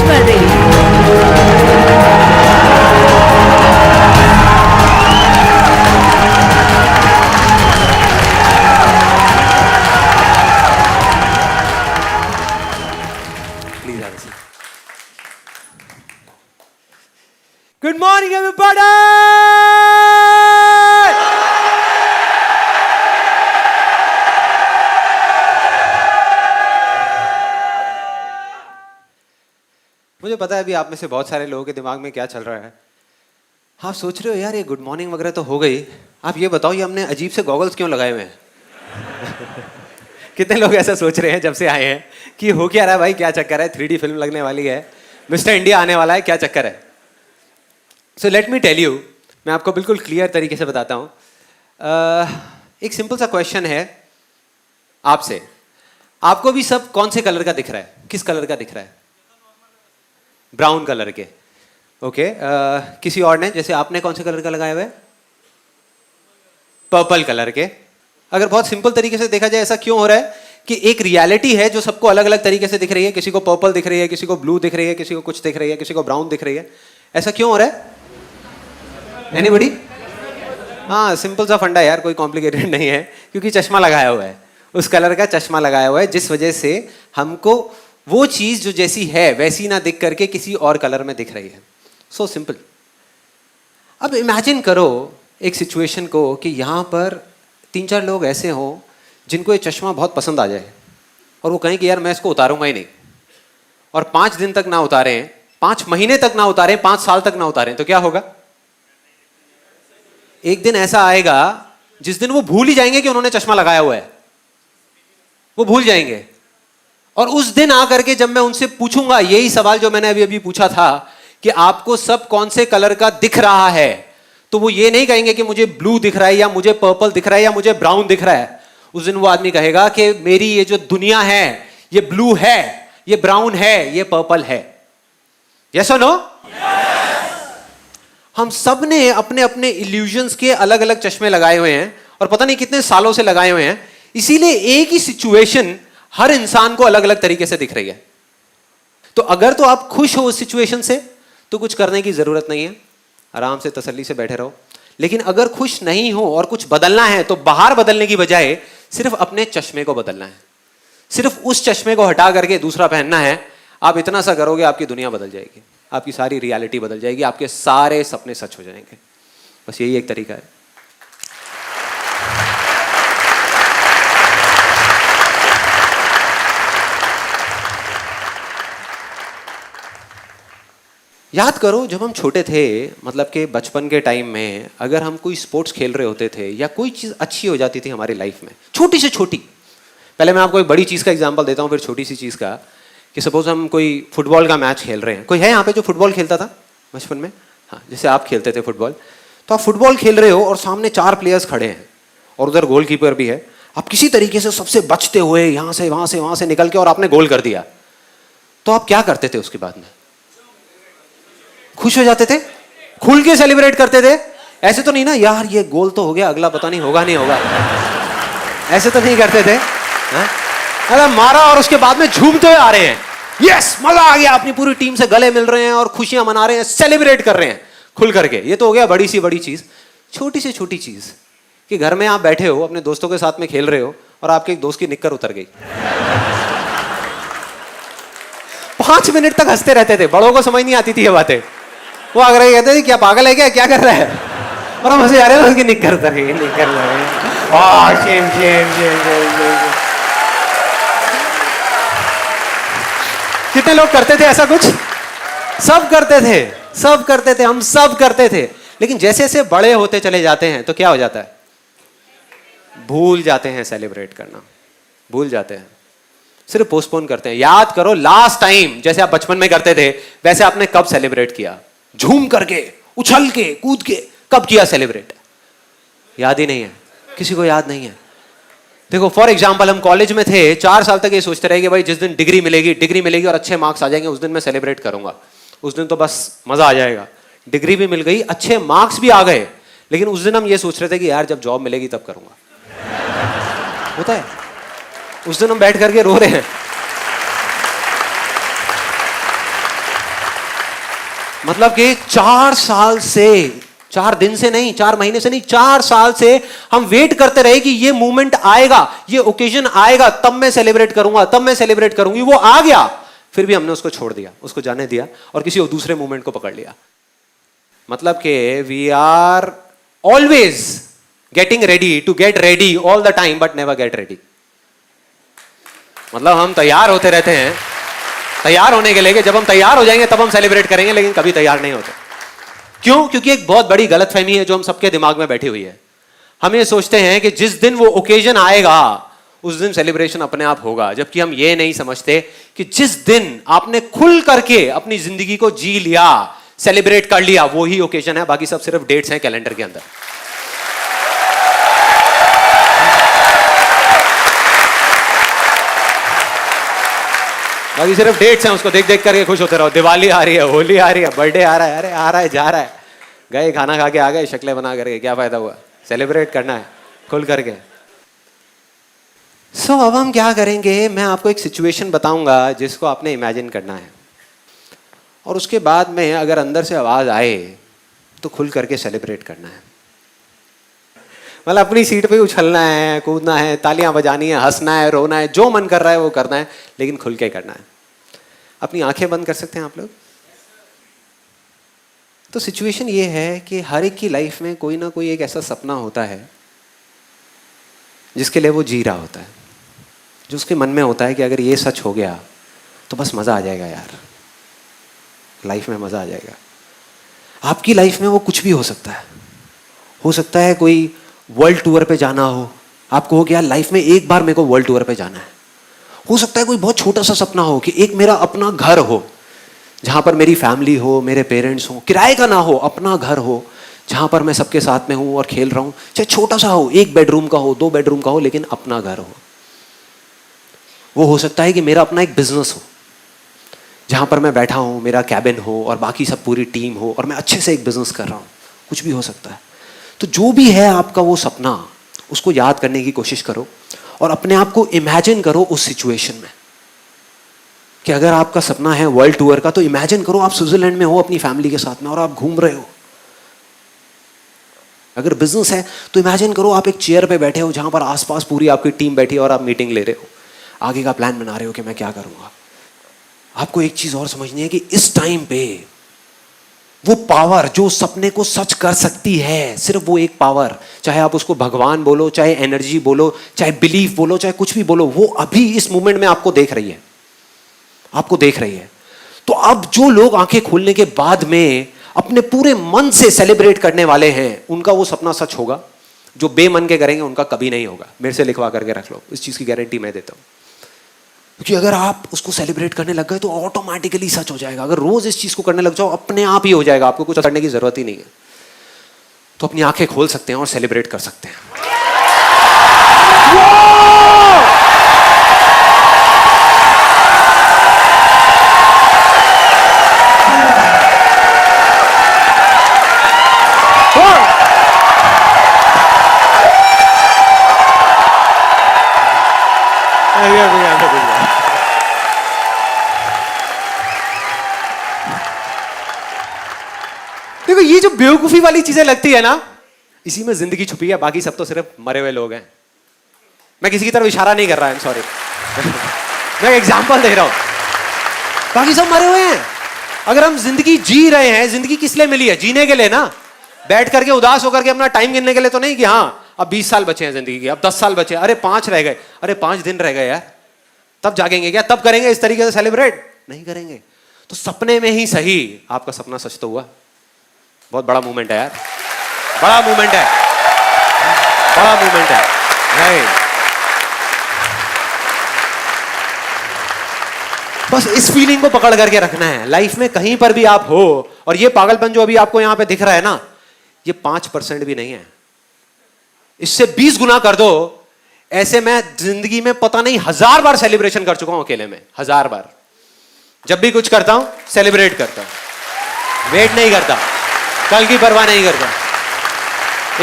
पदे। Good morning, everybody! मुझे पता है अभी आप में से बहुत सारे लोगों के दिमाग में क्या चल रहा है। आप सोच रहे हो यार ये गुड मॉर्निंग वगैरह तो हो गई, आप ये बताओ ये हमने अजीब से गॉगल्स क्यों लगाए हुए हैं? कितने लोग ऐसा सोच रहे हैं जब से आए हैं कि हो क्या रहा है भाई, क्या चक्कर है, 3D फिल्म लगने वाली है, मिस्टर इंडिया आने वाला है, क्या चक्कर है? So let me tell you, मैं आपको बिल्कुल क्लियर तरीके से बताता हूँ। एक सिंपल सा क्वेश्चन है आपसे, आपको भी सब कौन से कलर का दिख रहा है? किस कलर का दिख रहा है? ब्राउन कलर के। ओके, किसी और ने, जैसे आपने कौन से कलर का लगाया हुआ है? पर्पल कलर के। अगर बहुत सिंपल तरीके से देखा जाए ऐसा क्यों हो रहा है कि एक रियलिटी है जो सबको अलग अलग तरीके से दिख रही है, किसी को पर्पल दिख रही है, किसी को ब्लू दिख रही है, किसी को कुछ दिख रही है, किसी को ब्राउन दिख रही है। ऐसा क्यों हो रहा है? एनीबॉडी? हाँ, सिंपल सा फंडा यार, कोई कॉम्प्लिकेटेड नहीं है, क्योंकि चश्मा लगाया हुआ है, उस कलर का चश्मा लगाया हुआ है, जिस वजह से हमको वो चीज जो जैसी है वैसी ना दिख करके किसी और कलर में दिख रही है। So simple. अब इमेजिन करो एक सिचुएशन को कि यहाँ पर 3-4 लोग ऐसे हों जिनको ये चश्मा बहुत पसंद आ जाए और वो कहें कि यार मैं इसको उतारूंगा ही नहीं, और 5 दिन तक ना उतारें, 5 महीने तक ना उतारें, 5 साल तक ना उतारें, तो क्या होगा? एक दिन ऐसा आएगा जिस दिन वो भूल ही जाएंगे कि उन्होंने चश्मा लगाया हुआ है, वो भूल जाएंगे। और उस दिन आकर के जब मैं उनसे पूछूंगा यही सवाल जो मैंने अभी अभी पूछा था कि आपको सब कौन से कलर का दिख रहा है, तो वो ये नहीं कहेंगे कि मुझे ब्लू दिख रहा है या मुझे पर्पल दिख रहा है या मुझे ब्राउन दिख रहा है। उस दिन वो आदमी कहेगा कि मेरी ये जो दुनिया है ये ब्लू है, ये ब्राउन है, ये पर्पल है। यस और नो? हम सब ने अपने अपने इल्यूजन्स के अलग अलग चश्मे लगाए हुए हैं और पता नहीं कितने सालों से लगाए हुए हैं, इसीलिए एक ही सिचुएशन हर इंसान को अलग अलग तरीके से दिख रही है। तो अगर तो आप खुश हो उस सिचुएशन से तो कुछ करने की जरूरत नहीं है, आराम से तसल्ली से बैठे रहो। लेकिन अगर खुश नहीं हो और कुछ बदलना है तो बाहर बदलने की बजाय सिर्फ अपने चश्मे को बदलना है, सिर्फ उस चश्मे को हटा करके दूसरा पहनना है। आप इतना सा करोगे आपकी दुनिया बदल जाएगी, आपकी सारी रियलिटी बदल जाएगी, आपके सारे सपने सच हो जाएंगे। बस यही एक तरीका है। याद करो जब हम छोटे थे, मतलब कि बचपन के टाइम में अगर हम कोई स्पोर्ट्स खेल रहे होते थे या कोई चीज़ अच्छी हो जाती थी हमारी लाइफ में, छोटी से छोटी, पहले मैं आपको एक बड़ी चीज़ का एग्जांपल देता हूँ फिर छोटी सी चीज़ का, कि सपोज हम कोई फुटबॉल का मैच खेल रहे हैं। कोई है यहाँ पे जो फुटबॉल खेलता था बचपन में? हाँ, जैसे आप खेलते थे फुटबॉल, तो आप फुटबॉल खेल रहे हो और सामने 4 प्लेयर्स खड़े हैं और उधर गोलकीपर भी है। आप किसी तरीके से सबसे बचते हुए यहाँ से वहाँ से निकल के और आपने गोल कर दिया, तो आप क्या करते थे उसके बाद में? खुश हो जाते थे, खुल के सेलिब्रेट करते थे। ऐसे तो नहीं ना यार ये गोल तो हो गया, अगला पता नहीं होगा नहीं होगा, ऐसे तो नहीं करते थे। अरे मारा और उसके बाद में झूमते हुए आ रहे हैं, यस मजा आ गया, अपनी पूरी टीम से गले मिल रहे हैं और खुशियां मना रहे हैं, सेलिब्रेट कर रहे हैं खुल करके। ये तो हो गया बड़ी सी बड़ी चीज। छोटी से छोटी चीज कि घर में आप बैठे हो अपने दोस्तों के साथ में खेल रहे हो और आपके एक दोस्त की निक्कर उतर गई, 5 मिनट तक हंसते रहते थे, बड़ों को समझ नहीं आती थी ये बातें। वो अगर कहते थे क्या पागल है क्या कर रहा है, और हम हंसे जा रहे हैं, उसकी निक्कर उतर गई, निक्कर उतर गई। Shem Shem Shem Shem. कितने लोग करते थे ऐसा कुछ? सब करते थे, सब करते थे, हम सब करते थे। लेकिन जैसे जैसे बड़े होते चले जाते हैं तो क्या हो जाता है? भूल जाते हैं सेलिब्रेट करना, भूल जाते हैं, सिर्फ पोस्टपोन करते हैं। याद करो लास्ट टाइम जैसे आप बचपन में करते थे वैसे आपने कब सेलिब्रेट किया? झूम करके, उछल के, कूद के, कब किया सेलिब्रेट? याद ही नहीं है, किसी को याद नहीं है। देखो फॉर एग्जाम्पल हम कॉलेज में थे, 4 साल तक ये सोचते रहे कि भाई जिस दिन डिग्री मिलेगी और अच्छे मार्क्स आ जाएंगे उस दिन मैं सेलिब्रेट करूंगा, उस दिन तो बस मजा आ जाएगा। डिग्री भी मिल गई, अच्छे मार्क्स भी आ गए, लेकिन उस दिन हम ये सोच रहे थे कि यार जब जॉब मिलेगी तब करूंगा। होता है, उस दिन हम बैठ करके रो रहे हैं। मतलब कि 4 साल से, 4 दिन से नहीं, 4 महीने से नहीं, 4 साल से हम वेट करते रहे कि ये मोमेंट आएगा, ये ओकेजन आएगा, तब मैं सेलिब्रेट करूंगा, तब मैं सेलिब्रेट करूंगी। वो आ गया, फिर भी हमने उसको छोड़ दिया, उसको जाने दिया और किसी और दूसरे मोमेंट को पकड़ लिया। मतलब कि we are always getting ready to get ready all the time but never get ready. मतलब हम तैयार होते रहते हैं, तैयार होने के लिए, जब हम तैयार हो जाएंगे तब हम सेलिब्रेट करेंगे, लेकिन कभी तैयार नहीं होते। क्यों? क्योंकि एक बहुत बड़ी गलतफहमी है जो हम सबके दिमाग में बैठी हुई है। हम ये सोचते हैं कि जिस दिन वो ओकेजन आएगा उस दिन सेलिब्रेशन अपने आप होगा, जबकि हम ये नहीं समझते कि जिस दिन आपने खुल करके अपनी जिंदगी को जी लिया, सेलिब्रेट कर लिया, वो ही ओकेजन है, बाकी सब सिर्फ डेट्स हैं कैलेंडर के अंदर। बाकी सिर्फ डेट्स हैं, उसको देख देख करके खुश होते रहो। दिवाली आ रही है, होली आ रही है, बर्थडे आ रहा है, अरे आ रहा है जा रहा है, गए खाना खा के आ गए, शक्लें बना करके क्या फायदा हुआ? सेलिब्रेट करना है खुल करके। सो अब हम क्या करेंगे, मैं आपको एक सिचुएशन बताऊंगा जिसको आपने इमेजिन करना है, और उसके बाद में अगर अंदर से आवाज आए तो खुल करके सेलिब्रेट करना है। मतलब अपनी सीट पे उछलना है, कूदना है, तालियां बजानी है, हंसना है, रोना है, जो मन कर रहा है वो करना है, लेकिन खुल के करना है। अपनी आंखें बंद कर सकते हैं आप लोग? तो सिचुएशन ये है कि हर एक की लाइफ में कोई ना कोई एक ऐसा सपना होता है जिसके लिए वो जी रहा होता है, जो उसके मन में होता है कि अगर ये सच हो गया तो बस मजा आ जाएगा यार, लाइफ में मजा आ जाएगा। आपकी लाइफ में वो कुछ भी हो सकता है। हो सकता है कोई वर्ल्ड टूर पे जाना हो, आपको हो गया लाइफ में एक बार मेरे को वर्ल्ड टूर पे जाना है। हो सकता है कोई बहुत छोटा सा सपना हो कि एक मेरा अपना घर हो जहां पर मेरी फैमिली हो, मेरे पेरेंट्स हो, किराए का ना हो, अपना घर हो जहां पर मैं सबके साथ में हूं और खेल रहा हूं, चाहे छोटा सा हो, 1 बेडरूम का हो, 2 बेडरूम का हो, लेकिन अपना घर हो। वो हो सकता है कि मेरा अपना एक बिजनेस हो जहां पर मैं बैठा हूं, मेरा कैबिन हो और बाकी सब पूरी टीम हो और मैं अच्छे से एक बिजनेस कर रहा हूं। कुछ भी हो सकता है। तो जो भी है आपका वो सपना, उसको याद करने की कोशिश करो और अपने आप को इमेजिन करो उस सिचुएशन में कि अगर आपका सपना है वर्ल्ड टूर का, तो इमेजिन करो आप स्विट्जरलैंड में हो अपनी फैमिली के साथ में और आप घूम रहे हो। अगर बिजनेस है तो इमेजिन करो आप एक चेयर पे बैठे हो जहां पर आसपास पूरी आपकी टीम बैठी है और आप मीटिंग ले रहे हो, आगे का प्लान बना रहे हो कि मैं क्या करूंगा। आपको एक चीज और समझनी है कि इस टाइम पे वो पावर जो सपने को सच कर सकती है, सिर्फ वो एक पावर, चाहे आप उसको भगवान बोलो, चाहे एनर्जी बोलो, चाहे बिलीफ बोलो, चाहे कुछ भी बोलो, वो अभी इस मोमेंट में आपको देख रही है, आपको देख रही है। तो अब जो लोग आंखें खोलने के बाद में अपने पूरे मन से सेलिब्रेट करने वाले हैं, उनका वो सपना सच होगा। जो बेमन के करेंगे उनका कभी नहीं होगा। मेरे से लिखवा करके रख लो, इस चीज की गारंटी मैं देता हूं। क्योंकि अगर आप उसको सेलिब्रेट करने लग गए तो ऑटोमेटिकली सच हो जाएगा। अगर रोज इस चीज को करने लग जाओ, अपने आप ही हो जाएगा, आपको कुछ करने की जरूरत ही नहीं है। तो अपनी आंखें खोल सकते हैं और सेलिब्रेट कर सकते हैं। देखो ये जो बेवकूफी वाली चीजें लगती है ना, इसी में जिंदगी छुपी है, बाकी सब तो सिर्फ मरे हुए लोग हैं। मैं किसी की तरफ इशारा नहीं कर रहा, सॉरी मैं एग्जांपल दे रहा हूं। बाकी सब मरे हुए हैं। अगर हम जिंदगी जी रहे हैं, जिंदगी किस लिए मिली है? जीने के लिए ना। बैठ करके उदास होकर के अपना टाइम गिनने के लिए तो नहीं कि हाँ अब 20 साल बचे हैं जिंदगी के, अब 10 साल बचे, अरे 5 रह गए, अरे 5 दिन रह गए यार, तब जागेंगे क्या? तब करेंगे इस तरीके से सेलिब्रेट? नहीं करेंगे। तो सपने में ही सही आपका सपना सच तो हुआ। बहुत बड़ा मूवमेंट है यार, बड़ा मूवमेंट है, बड़ा मूवमेंट है। नहीं, बस इस फीलिंग को पकड़ करके रखना है। लाइफ में कहीं पर भी आप हो, और ये पागलपन जो अभी आपको यहां पे दिख रहा है ना, ये 5% भी नहीं है। इससे 20 गुना कर दो। ऐसे मैं जिंदगी में पता नहीं 1000 बार सेलिब्रेशन कर चुका हूं अकेले में, 1000 बार। जब भी कुछ करता हूं सेलिब्रेट करता हूं, वेट नहीं करता, कल की परवाह नहीं करता।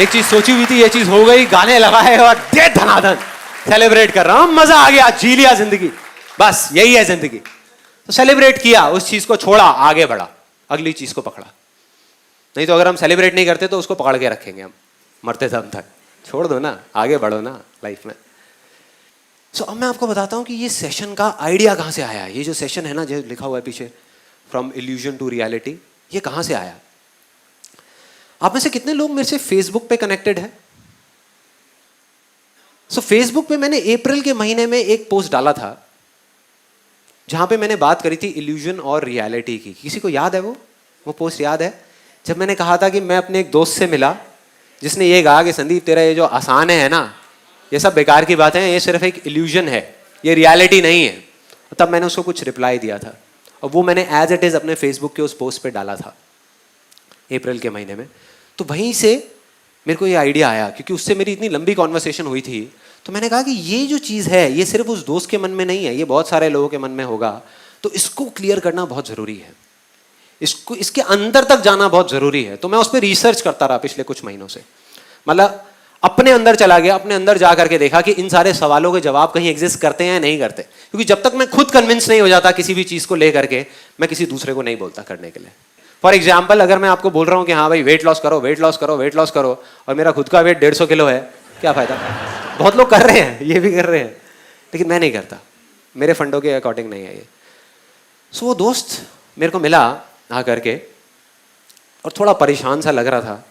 एक चीज सोची हुई थी, ये चीज हो गई, गाने लगाए और दे धनाधन सेलिब्रेट कर रहा हूं, मजा आ गया, जी लिया जिंदगी। बस यही है जिंदगी। तो सेलिब्रेट किया, उस चीज को छोड़ा, आगे बढ़ा। अगली चीज को पकड़ा। नहीं तो अगर हम सेलिब्रेट नहीं करते तो उसको पकड़ के रखेंगे हम मरते दम तक। छोड़ दो ना, आगे बढ़ो ना लाइफ में। सो अब मैं आपको बताता हूँ कि ये सेशन का आइडिया कहाँ से आया। ये जो सेशन है ना, जो लिखा हुआ है पीछे, फ्रॉम इल्यूजन टू रियलिटी, ये कहाँ से आया? आप में से कितने लोग मेरे से फेसबुक पे कनेक्टेड है? सो फेसबुक पे मैंने अप्रैल के महीने में एक पोस्ट डाला था जहां पे मैंने बात करी थी इल्यूजन और रियलिटी की। किसी को याद है वो पोस्ट याद है? जब मैंने कहा था कि मैं अपने एक दोस्त से मिला जिसने ये कहा कि संदीप तेरा ये जो आसान है ना, ये सब बेकार की बातें हैं, ये सिर्फ एक इल्यूजन है, ये रियलिटी नहीं है। तब मैंने उसको कुछ रिप्लाई दिया था और वो मैंने एज इट इज अपने फेसबुक के उस पोस्ट पे डाला था अप्रैल के महीने में। तो वहीं से मेरे को ये आइडिया आया, क्योंकि उससे मेरी इतनी लंबी कॉन्वर्सेशन हुई थी। तो मैंने कहा कि ये जो चीज़ है ये सिर्फ उस दोस्त के मन में नहीं है, ये बहुत सारे लोगों के मन में होगा। तो इसको क्लियर करना बहुत ज़रूरी है, इसको इसके अंदर तक जाना बहुत ज़रूरी है। तो मैं उस पर रिसर्च करता रहा पिछले कुछ महीनों से। मतलब अपने अंदर चला गया, अपने अंदर जा करके देखा कि इन सारे सवालों के जवाब कहीं एग्जिस्ट करते हैं या नहीं करते। क्योंकि जब तक मैं खुद कन्विंस नहीं हो जाता किसी भी चीज़ को लेकर के, मैं किसी दूसरे को नहीं बोलता करने के लिए। फॉर एग्जाम्पल, अगर मैं आपको बोल रहा हूँ कि हाँ भाई वेट लॉस करो, वेट लॉस करो, वेट लॉस करो, और मेरा खुद का वेट 150 किलो है, क्या फ़ायदा? बहुत लोग कर रहे हैं, ये भी कर रहे हैं, लेकिन मैं नहीं करता, मेरे फंडों के अकॉर्डिंग नहीं है ये। सो वो दोस्त मेरे को मिला आ करके और थोड़ा परेशान सा लग रहा था।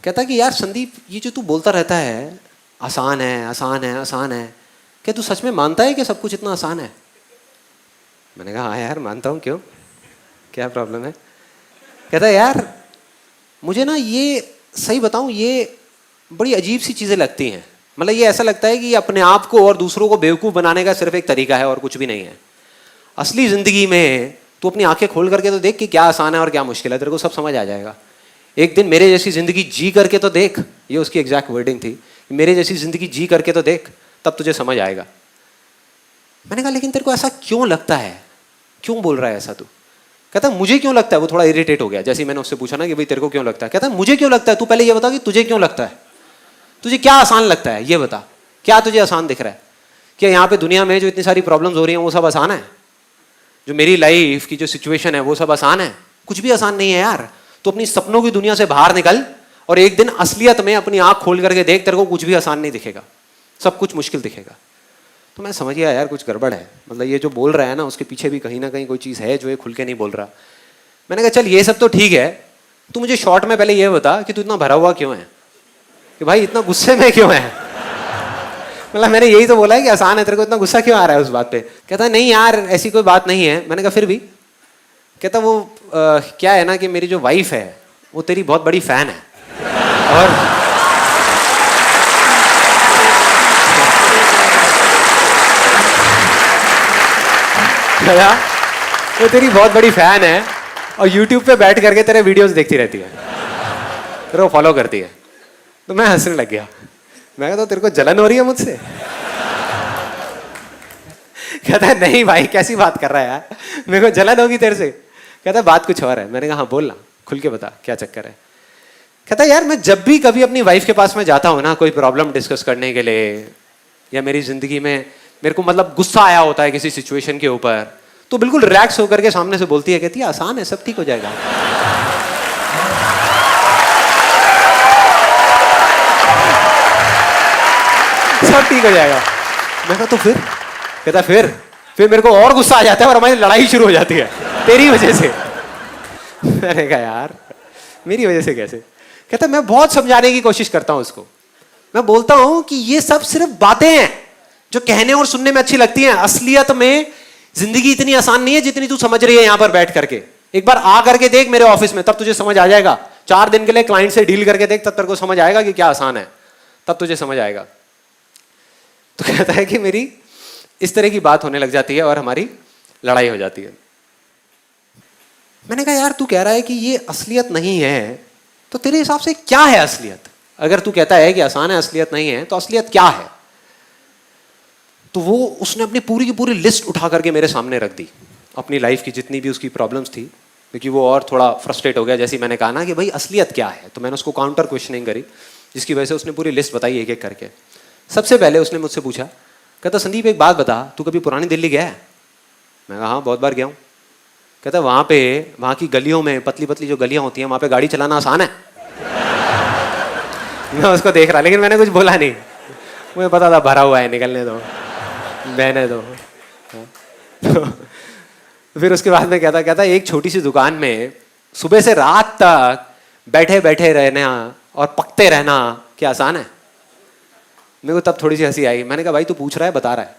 कहता कि यार संदीप, ये जो तू बोलता रहता है आसान है, आसान है, आसान है, क्या तू सच में मानता है कि सब कुछ इतना आसान है? मैंने कहा हाँ यार मानता हूँ, क्यों, क्या प्रॉब्लम है? कहता है यार मुझे ना ये सही बताऊँ, ये बड़ी अजीब सी चीज़ें लगती हैं। मतलब ये ऐसा लगता है कि अपने आप को और दूसरों को बेवकूफ़ बनाने का सिर्फ एक तरीका है और कुछ भी नहीं है। असली ज़िंदगी में तू अपनी आंखें खोल करके तो देख कि क्या आसान है और क्या मुश्किल है, तेरे को सब समझ आ जाएगा। एक दिन मेरे जैसी ज़िंदगी जी करके तो देख, ये उसकी एग्जैक्ट वर्डिंग थी, मेरे जैसी ज़िंदगी जी करके तो देख, तब तुझे समझ आएगा। मैंने कहा लेकिन तेरे को ऐसा क्यों लगता है, क्यों बोल रहा है ऐसा तू? कहता मुझे क्यों लगता है। वो थोड़ा इरिटेट हो गया, जैसे मैंने उससे पूछा ना कि भाई तेरे को क्यों लगता है। कहता मुझे क्यों लगता है, तू पहले ये बता कि तुझे क्यों लगता है, तुझे क्या आसान लगता है, ये बता, क्या तुझे आसान दिख रहा है? क्या यहाँ पे दुनिया में जो इतनी सारी प्रॉब्लम्स हो रही हैं वो सब आसान है? जो मेरी लाइफ की जो सिचुएशन है वो सब आसान है? कुछ भी आसान नहीं है यार। तो अपनी सपनों की दुनिया से बाहर निकल और एक दिन असलियत में अपनी आंख खोल करके देख, तेरे को कुछ भी आसान नहीं दिखेगा, सब कुछ मुश्किल दिखेगा। तो मैं समझ गया यार कुछ गड़बड़ है, मतलब ये जो बोल रहा है ना उसके पीछे भी कहीं ना कहीं कोई चीज़ है जो ये खुल के नहीं बोल रहा। मैंने कहा चल ये सब तो ठीक है, तू मुझे शॉर्ट में पहले ये बता कि तू इतना भरा हुआ क्यों है, कि भाई इतना गुस्से में क्यों है? मतलब मैंने यही तो बोला है कि आसान है, तेरे को इतना गुस्सा क्यों आ रहा है उस बात पे? कहता है नहीं यार ऐसी कोई बात नहीं है। मैंने कहा फिर भी? कहता वो क्या है ना कि मेरी जो वाइफ है वो तेरी बहुत बड़ी फैन है और वो तेरी बहुत बड़ी फैन है और YouTube पे बैठ करके तेरे वीडियोस देखती रहती है, तेरे को फॉलो करती है। तो मैं हंसने लग गया। मैं कहता तेरे को जलन हो रही है मुझसे? कहता है नहीं भाई कैसी बात कर रहा है यार, मेरे को जलन होगी तेरे से। कहता है बात कुछ और है। मैंने कहा हाँ बोल ना, खुल के बता क्या चक्कर है। कहता है यार मैं जब भी कभी अपनी वाइफ के पास में जाता हूँ ना कोई प्रॉब्लम डिस्कस करने के लिए, या मेरी जिंदगी में मेरे को मतलब गुस्सा आया होता है किसी सिचुएशन के ऊपर, तो बिल्कुल रिलैक्स होकर के सामने से बोलती है, कहती है आसान है, सब ठीक हो जाएगा। सब ठीक हो जाएगा। मैं कहा तो फिर? कहता फिर मेरे को और गुस्सा आ जाता है और हमारी लड़ाई शुरू हो जाती है तेरी वजह से। मैंने कहा यार मेरी वजह से कैसे? कहता मैं बहुत समझाने की कोशिश करता हूं उसको। मैं बोलता हूं कि ये सब सिर्फ बातें हैं जो कहने और सुनने में अच्छी लगती हैं। असलियत में जिंदगी इतनी आसान नहीं है जितनी तू समझ रही है यहां पर बैठ करके। एक बार आ करके देख मेरे ऑफिस में, तब तुझे समझ आ जाएगा। 4 दिन के लिए क्लाइंट से डील करके देख, तब तेरे को समझ आएगा कि क्या आसान है, तब तुझे समझ आएगा। तो कहता है कि मेरी इस तरह की बात होने लग जाती है और हमारी लड़ाई हो जाती है। मैंने कहा यार तू कह रहा है कि ये असलियत नहीं है, तो तेरे हिसाब से क्या है असलियत? अगर तू कहता है कि आसान है, असलियत नहीं है, तो असलियत क्या है? तो वो उसने अपनी पूरी की पूरी लिस्ट उठा करके मेरे सामने रख दी, अपनी लाइफ की जितनी भी उसकी प्रॉब्लम्स थी, क्योंकि वो और थोड़ा फ्रस्ट्रेट हो गया। जैसे मैंने कहा ना कि भाई असलियत क्या है, तो मैंने उसको काउंटर क्वेश्चनिंग करी, जिसकी वजह से उसने पूरी लिस्ट बताई एक एक करके। सबसे पहले उसने मुझसे पूछा, कहता संदीप एक बात बता, तू कभी पुरानी दिल्ली गया है? मैं कहा हाँ बहुत बार गया हूँ। कहता वहाँ की गलियों में, पतली पतली जो गलियां होती हैं, वहाँ पे गाड़ी चलाना आसान है। मैं उसको देख रहा, लेकिन मैंने कुछ बोला नहीं, मुझे पता था भरा हुआ है, निकलने दो, बहने दो। तो फिर उसके बाद में कहता एक छोटी सी दुकान में सुबह से रात तक बैठे बैठे रहना और पकते रहना क्या आसान है? मेरे को तब थोड़ी सी हंसी आई। मैंने कहा भाई तू पूछ रहा है, बता रहा है?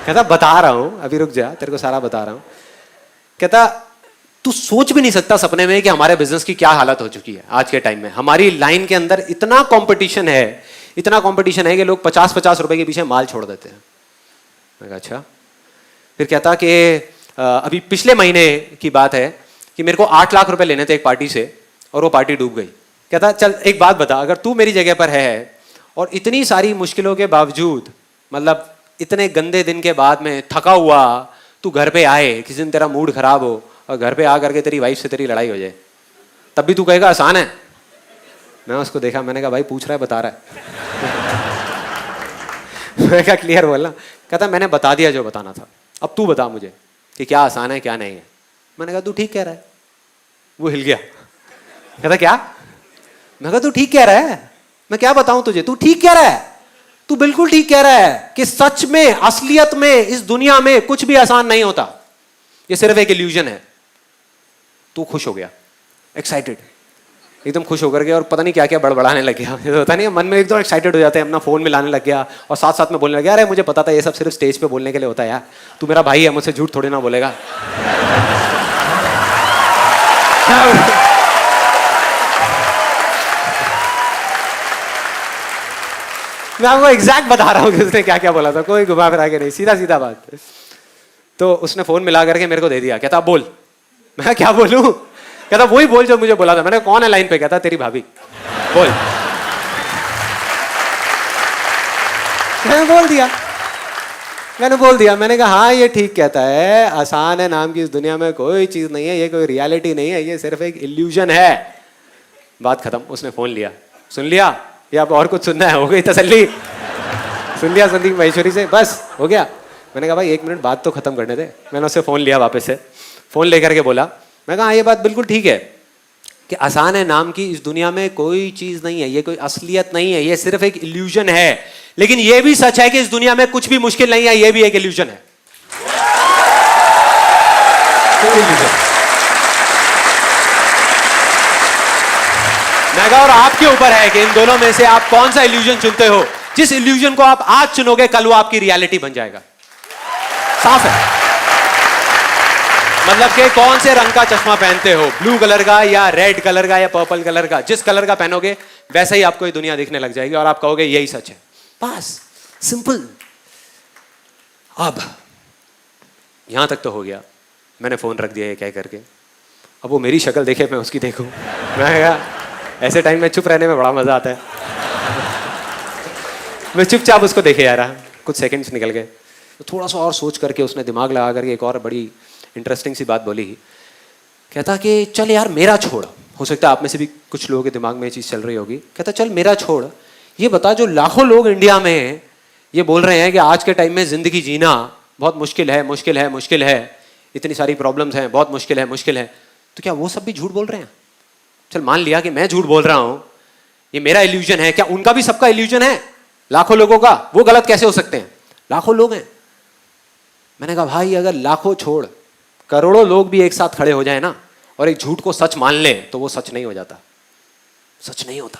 कहता बता रहा हूं, अभी रुक जा, तेरे को सारा बता रहा हूं। कहता तू सोच भी नहीं सकता सपने में कि हमारे बिजनेस की क्या हालत हो चुकी है आज के टाइम में। हमारी लाइन के अंदर इतना कंपटीशन है, इतना कंपटीशन है कि लोग 50-50 रुपए के पीछे माल छोड़ देते हैं। मैं कहा अच्छा। फिर कहता कि अभी पिछले महीने की बात है कि मेरे को 8 लाख रुपए लेने थे एक पार्टी से और वो पार्टी डूब गई। कहता चल एक बात बता, अगर तू मेरी जगह पर है और इतनी सारी मुश्किलों के बावजूद, मतलब इतने गंदे दिन के बाद में थका हुआ तू घर पे आए, किसी दिन तेरा मूड खराब हो और घर पे आ करके तेरी वाइफ से तेरी लड़ाई हो जाए, तब भी तू कहेगा आसान है? मैं उसको देखा, मैंने कहा भाई पूछ रहा है, बता रहा है? मैं कहा क्लियर बोलना। कहता मैंने बता दिया जो बताना था, अब तू बता मुझे कि क्या आसान है क्या नहीं है। मैंने कहा तू ठीक कह रहा है। वो हिल गया। कहता क्या? मैं कहा तू ठीक कह रहा है, मैं क्या बताऊं तुझे, तू ठीक कह रहा है, तू बिल्कुल ठीक कह रहा है कि सच में, असलियत में, इस दुनिया में कुछ भी आसान नहीं होता, ये सिर्फ एक इल्यूजन है। तू खुश हो गया, एक्साइटेड, एकदम खुश होकर के, और पता नहीं क्या क्या बड़बड़ाने लग गया। होता नहीं, मन में एकदम एक्साइटेड हो जाते हैं, अपना फोन मिलाने लग गया और साथ साथ में बोलने लग गया, अरे मुझे पता था ये सब सिर्फ स्टेज पे बोलने के लिए होता है यार, तू मेरा भाई है, मुझसे झूठ थोड़ी ना बोलेगा। मैं आपको एग्जैक्ट बता रहा हूँ कि उसने क्या क्या बोला था, कोई घुमा फिरा के नहीं, सीधा सीधा बात। तो उसने फोन मिला करके मेरे को दे दिया। कहता बोल। मैं क्या बोलूं? कहता वही बोल जो मुझे बोला था। मैंने कौन है लाइन पे? कहता तेरी भाभी। बोल। मैंने बोल दिया। मैंने कहा हाँ ये ठीक कहता है, आसान है नाम की इस दुनिया में कोई चीज नहीं है, ये कोई रियलिटी नहीं है, ये सिर्फ एक इल्यूजन है। बात खत्म। उसने फोन लिया, सुन लिया या अब और कुछ सुनना है? हो गई तसल्ली? सुन लिया संदीप महेश्वरी से, बस हो गया। मैंने कहा भाई 1 मिनट बात तो खत्म करने दे। मैंने उससे फोन लिया वापस से, फोन लेकर के बोला, मैं कहा हाँ ये बात बिल्कुल ठीक है कि आसान है नाम की इस दुनिया में कोई चीज नहीं है, ये कोई असलियत नहीं है, ये सिर्फ एक इल्यूजन है। लेकिन ये भी सच है कि इस दुनिया में कुछ भी मुश्किल नहीं है, ये भी एक इल्यूजन है। मैं कहा और आपके ऊपर है कि इन दोनों में से आप कौन सा इल्यूजन चुनते हो। जिस इल्यूजन को आप आज चुनोगे, कल वो आपकी रियलिटी बन जाएगा। साफ है। मतलब कि कौन से रंग का चश्मा पहनते हो, ब्लू कलर का या रेड कलर का या पर्पल कलर का, जिस कलर का पहनोगे वैसे ही आपको ये दुनिया दिखने लग जाएगी और आप कहोगे यही सच है। बस सिंपल। अब यहां तक तो हो गया, मैंने फोन रख दिया ये कह करके। अब वो मेरी शक्ल देखे, मैं उसकी देखूं। मैं कहा ऐसे टाइम में चुप रहने में बड़ा मजा आता है। मैं चुपचाप उसको देखे जा रहा, कुछ सेकंड्स निकल गए, तो थोड़ा सा और सोच करके उसने दिमाग लगा करके एक और बड़ी इंटरेस्टिंग सी बात बोली। कहता कि चल यार मेरा छोड़, हो सकता है आप में से भी कुछ लोगों के दिमाग में ये चीज़ चल रही होगी। कहता चल मेरा छोड़, ये बता जो लाखों लोग इंडिया में ये बोल रहे हैं कि आज के टाइम में ज़िंदगी जीना बहुत मुश्किल है, मुश्किल है, मुश्किल है, इतनी सारी प्रॉब्लम्स हैं, बहुत मुश्किल है, मुश्किल है, तो क्या वो सब भी झूठ बोल रहे हैं? चल मान लिया कि मैं झूठ बोल रहा हूँ, ये मेरा इल्यूजन है, क्या उनका भी सबका इल्यूजन है? लाखों लोगों का, वो गलत कैसे हो सकते हैं? लाखों लोग हैं। मैंने कहा भाई अगर लाखों छोड़ करोड़ों लोग भी एक साथ खड़े हो जाए ना और एक झूठ को सच मान ले, तो वो सच नहीं हो जाता, सच नहीं होता।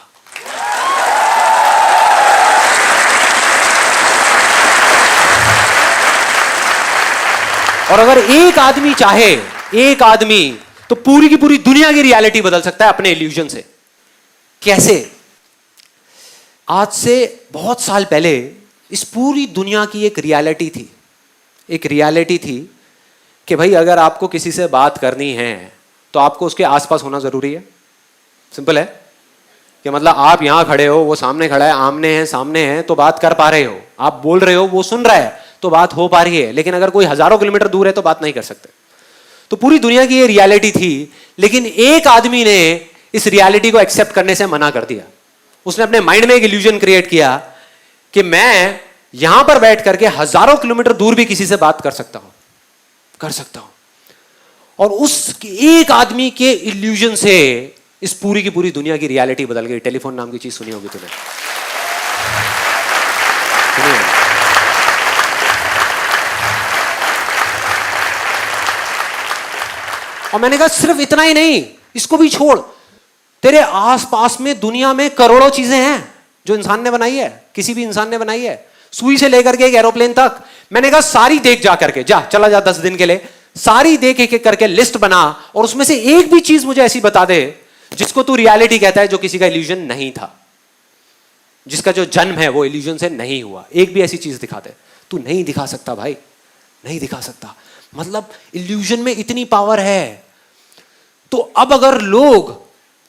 और अगर एक आदमी चाहे, एक आदमी, तो पूरी की पूरी दुनिया की रियलिटी बदल सकता है अपने इल्यूजन से। कैसे? आज से बहुत साल पहले इस पूरी दुनिया की एक रियलिटी थी, एक रियलिटी थी कि भाई अगर आपको किसी से बात करनी है तो आपको उसके आसपास होना जरूरी है। सिंपल है कि मतलब आप यहां खड़े हो, वो सामने खड़ा है, आमने हैं सामने हैं, तो बात कर पा रहे हो, आप बोल रहे हो, वो सुन रहा है, तो बात हो पा रही है। लेकिन अगर कोई हजारों किलोमीटर दूर है तो बात नहीं कर सकते। तो पूरी दुनिया की ये रियलिटी थी, लेकिन एक आदमी ने इस रियलिटी को एक्सेप्ट करने से मना कर दिया। उसने अपने माइंड में एक इल्यूजन क्रिएट किया कि मैं यहां पर बैठ करके हजारों किलोमीटर दूर भी किसी से बात कर सकता हूं। कर सकता हूं। और उस एक आदमी के इल्यूजन से इस पूरी की पूरी दुनिया की रियलिटी बदल गई। टेलीफोन नाम की चीज सुनी होगी तूने, सुनी होगी। और मैंने कहा सिर्फ इतना ही नहीं, इसको भी छोड़, तेरे आसपास में दुनिया में करोड़ों चीजें हैं जो इंसान ने बनाई है, किसी भी इंसान ने बनाई है, सुई से लेकर के एक एरोप्लेन तक। मैंने कहा सारी देख जा करके, जा चला जा 10 दिन के लिए, सारी देख एक एक करके लिस्ट बना, और उसमें से एक भी चीज मुझे ऐसी बता दे जिसको तू रियलिटी कहता है, जो किसी का इल्यूजन नहीं था, जिसका जो जन्म है वो इल्यूजन से नहीं हुआ। एक भी ऐसी चीज दिखा दे। तू नहीं दिखा सकता भाई, नहीं दिखा सकता। मतलब इल्यूजन में इतनी पावर है। तो अब अगर लोग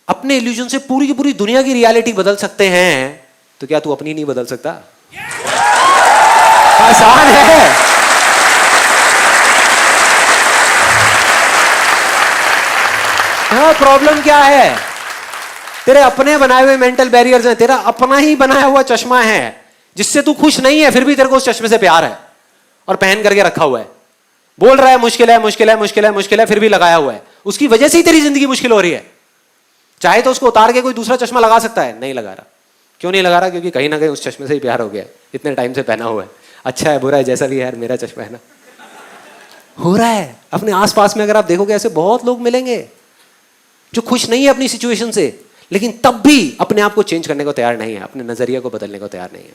अपने इल्यूजन से पूरी की पूरी दुनिया की रियलिटी बदल सकते हैं, तो क्या तू अपनी नहीं बदल सकता? आसान है। हाँ, प्रॉब्लम क्या है? तेरे अपने बनाए हुए मेंटल बैरियर्स हैं, तेरा अपना ही बनाया हुआ चश्मा है जिससे तू खुश नहीं है, फिर भी तेरे को उस चश्मे से प्यार है और पहन करके रखा हुआ है। बोल रहा है मुश्किल है, मुश्किल है, मुश्किल है, मुश्किल है, फिर भी लगाया हुआ है। उसकी वजह से ही तेरी जिंदगी मुश्किल हो रही है। चाहे तो उसको उतार के कोई दूसरा चश्मा लगा सकता है, नहीं लगा रहा। क्यों नहीं लगा रहा? क्योंकि कहीं ना कहीं उस चश्मे से ही प्यार हो गया है, इतने टाइम से पहना हुआ है। अच्छा है, बुरा है, जैसा भी है यार, मेरा चश्मा है ना। हो रहा है अपने आसपास में। अगर आप देखोगे ऐसे बहुत लोग मिलेंगे जो खुश नहीं है अपनी सिचुएशन से, लेकिन तब भी अपने आप को चेंज करने को तैयार नहीं है, अपने नजरिए को बदलने को तैयार नहीं है।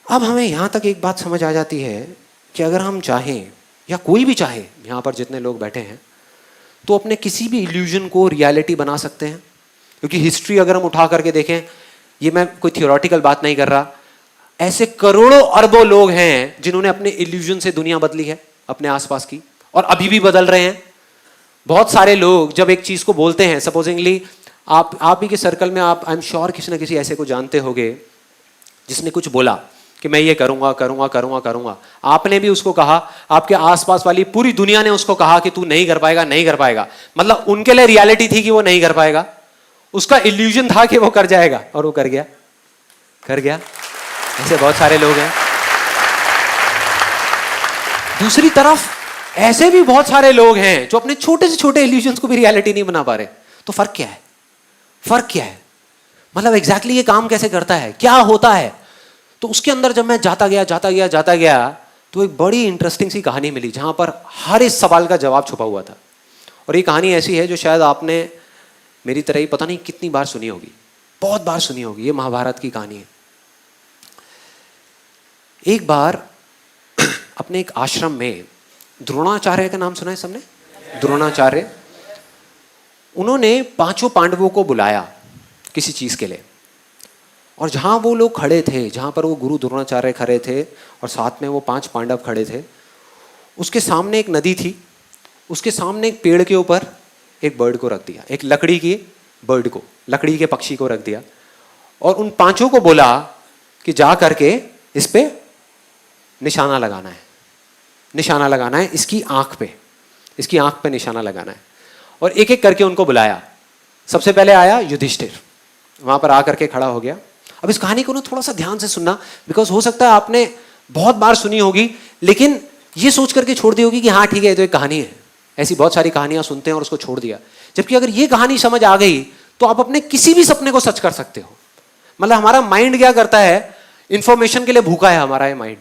अब हमें यहां तक एक बात समझ आ जाती है कि अगर हम चाहें, या कोई भी चाहे, यहां पर जितने लोग बैठे हैं, तो अपने किसी भी इल्यूजन को रियलिटी बना सकते हैं। क्योंकि हिस्ट्री अगर हम उठा करके देखें, ये मैं कोई थियोरेटिकल बात नहीं कर रहा, ऐसे करोड़ों अरबों लोग हैं जिन्होंने अपने इल्यूजन से दुनिया बदली है अपने आसपास की, और अभी भी बदल रहे हैं। बहुत सारे लोग जब एक चीज को बोलते हैं, सपोजिंगली आप ही के सर्कल में, आप आई एम श्योर किसी ना किसी ऐसे को जानते होंगे जिसने कुछ बोला कि मैं ये करूंगा करूंगा करूंगा करूंगा। आपने भी उसको कहा, आपके आसपास वाली पूरी दुनिया ने उसको कहा कि तू नहीं कर पाएगा, नहीं कर पाएगा। मतलब उनके लिए रियलिटी थी कि वो नहीं कर पाएगा, उसका इल्यूजन था कि वो कर जाएगा, और वो कर गया, कर गया। ऐसे बहुत सारे लोग हैं। दूसरी तरफ ऐसे भी बहुत सारे लोग हैं जो अपने छोटे से छोटे इल्यूजन्स को भी रियलिटी नहीं बना पा रहे। तो फर्क क्या है? फर्क क्या है? मतलब एग्जैक्टली ये काम कैसे करता है, क्या होता है? तो उसके अंदर जब मैं जाता गया तो एक बड़ी इंटरेस्टिंग सी कहानी मिली जहां पर हर इस सवाल का जवाब छुपा हुआ था। और ये कहानी ऐसी है जो शायद आपने मेरी तरह ही पता नहीं कितनी बार सुनी होगी, बहुत बार सुनी होगी। ये महाभारत की कहानी है। एक बार अपने एक आश्रम में, द्रोणाचार्य का नाम सुना है सबने? द्रोणाचार्य, उन्होंने 5 पांडवों को बुलाया किसी चीज के लिए, और जहां वो लोग खड़े थे, जहां पर वो गुरु द्रोणाचार्य खड़े थे और साथ में वो 5 पांडव खड़े थे, उसके सामने एक नदी थी, उसके सामने एक पेड़ के ऊपर एक बर्ड को रख दिया, एक लकड़ी की बर्ड को, लकड़ी के पक्षी को रख दिया, और उन 5 को बोला कि जा करके इस पे निशाना लगाना है, निशाना लगाना है इसकी आंख पे, इसकी आंख पे निशाना लगाना है। और एक एक करके उनको बुलाया। सबसे पहले आया युधिष्ठिर, वहां पर आकर के खड़ा हो गया। अब इस कहानी को ना थोड़ा सा ध्यान से सुनना, बिकॉज हो सकता है आपने बहुत बार सुनी होगी, लेकिन ये सोच करके छोड़ दी होगी कि हाँ ठीक है, ये तो एक कहानी है। ऐसी बहुत सारी कहानियां सुनते हैं और उसको छोड़ दिया। जबकि अगर ये कहानी समझ आ गई तो आप अपने किसी भी सपने को सच कर सकते हो। मतलब हमारा माइंड क्या करता है, इंफॉर्मेशन के लिए भूखा है हमारा ये माइंड।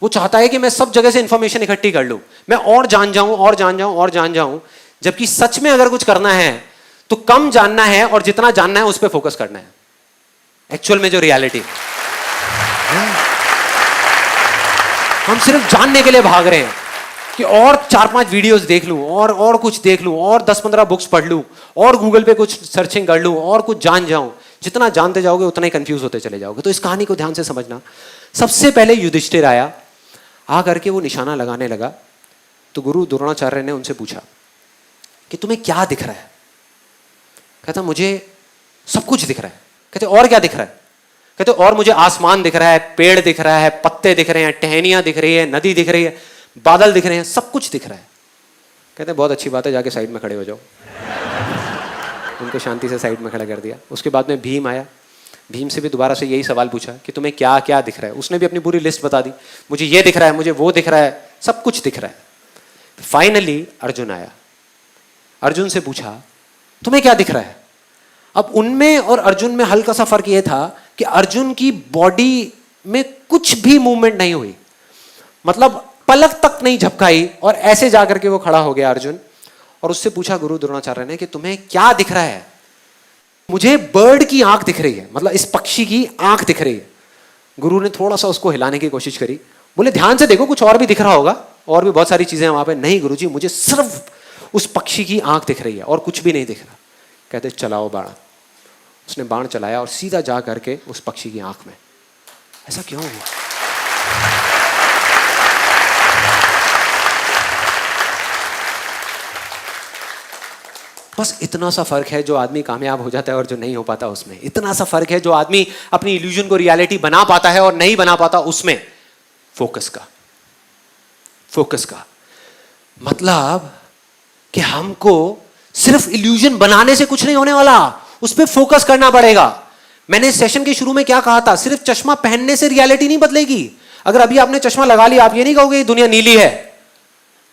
वो चाहता है कि मैं सब जगह से इंफॉर्मेशन इकट्ठी कर लूं, मैं और जान जाऊं और जान जाऊं और जान जाऊं। जबकि सच में अगर कुछ करना है तो कम जानना है और जितना जानना है उस पर फोकस करना है। एक्चुअल में जो रियलिटी, हम सिर्फ जानने के लिए भाग रहे हैं कि और 4-5 वीडियोस देख लूं, और कुछ देख लूं, और 10-15 बुक्स पढ़ लूं, और गूगल पे कुछ सर्चिंग कर लूं, और कुछ जान जाऊं। जितना जानते जाओगे उतना ही कंफ्यूज होते चले जाओगे। तो इस कहानी को ध्यान से समझना। सबसे पहले युधिष्ठिर आया, आ करके वो निशाना लगाने लगा। तो गुरु द्रोणाचार्य ने उनसे पूछा कि तुम्हें क्या दिख रहा है? कहता मुझे सब कुछ दिख रहा है। कहते और क्या दिख रहा है? कहते और मुझे आसमान दिख रहा है, पेड़ दिख रहा है, पत्ते दिख रहे हैं, टहनियां दिख रही है, नदी दिख रही है, बादल दिख रहे हैं, सब कुछ दिख रहा है। कहते बहुत अच्छी बात है, जाके साइड में खड़े हो जाओ। उनको शांति से साइड में खड़ा कर दिया। उसके बाद में भीम आया। भीम से भी दोबारा से यही सवाल पूछा कि तुम्हें क्या क्या दिख रहा है। उसने भी अपनी पूरी लिस्ट बता दी, मुझे ये दिख रहा है, मुझे वो दिख रहा है, सब कुछ दिख रहा है। फाइनली अर्जुन आया, अर्जुन से पूछा तुम्हें क्या दिख रहा है। अब उनमें और अर्जुन में हल्का सा फर्क यह था कि अर्जुन की बॉडी में कुछ भी मूवमेंट नहीं हुई, मतलब पलक तक नहीं झपकाई, और ऐसे जाकर के वो खड़ा हो गया अर्जुन। और उससे पूछा गुरु द्रोणाचार्य ने कि तुम्हें क्या दिख रहा है। मुझे बर्ड की आंख दिख रही है, मतलब इस पक्षी की आंख दिख रही है। गुरु ने थोड़ा सा उसको हिलाने की कोशिश करी, बोले ध्यान से देखो कुछ और भी दिख रहा होगा, और भी बहुत सारी चीजें वहां पे। नहीं गुरुजी, मुझे सिर्फ उस पक्षी की आंख दिख रही है और कुछ भी नहीं दिख रहा। कहते चलाओ बाण। उसने बाण चलाया और सीधा जा करके उस पक्षी की आंख में। ऐसा क्यों हुआ? बस इतना सा फर्क है जो आदमी कामयाब हो जाता है और जो नहीं हो पाता उसमें। इतना सा फर्क है जो आदमी अपनी इल्यूजन को रियलिटी बना पाता है और नहीं बना पाता उसमें। फोकस का, फोकस का मतलब कि हमको सिर्फ इल्यूजन बनाने से कुछ नहीं होने वाला, उस पर फोकस करना पड़ेगा। मैंने सेशन के शुरू में क्या कहा था, सिर्फ चश्मा पहनने से रियलिटी नहीं बदलेगी। अगर अभी आपने चश्मा लगा लिया, आप ये नहीं कहोगे दुनिया नीली है,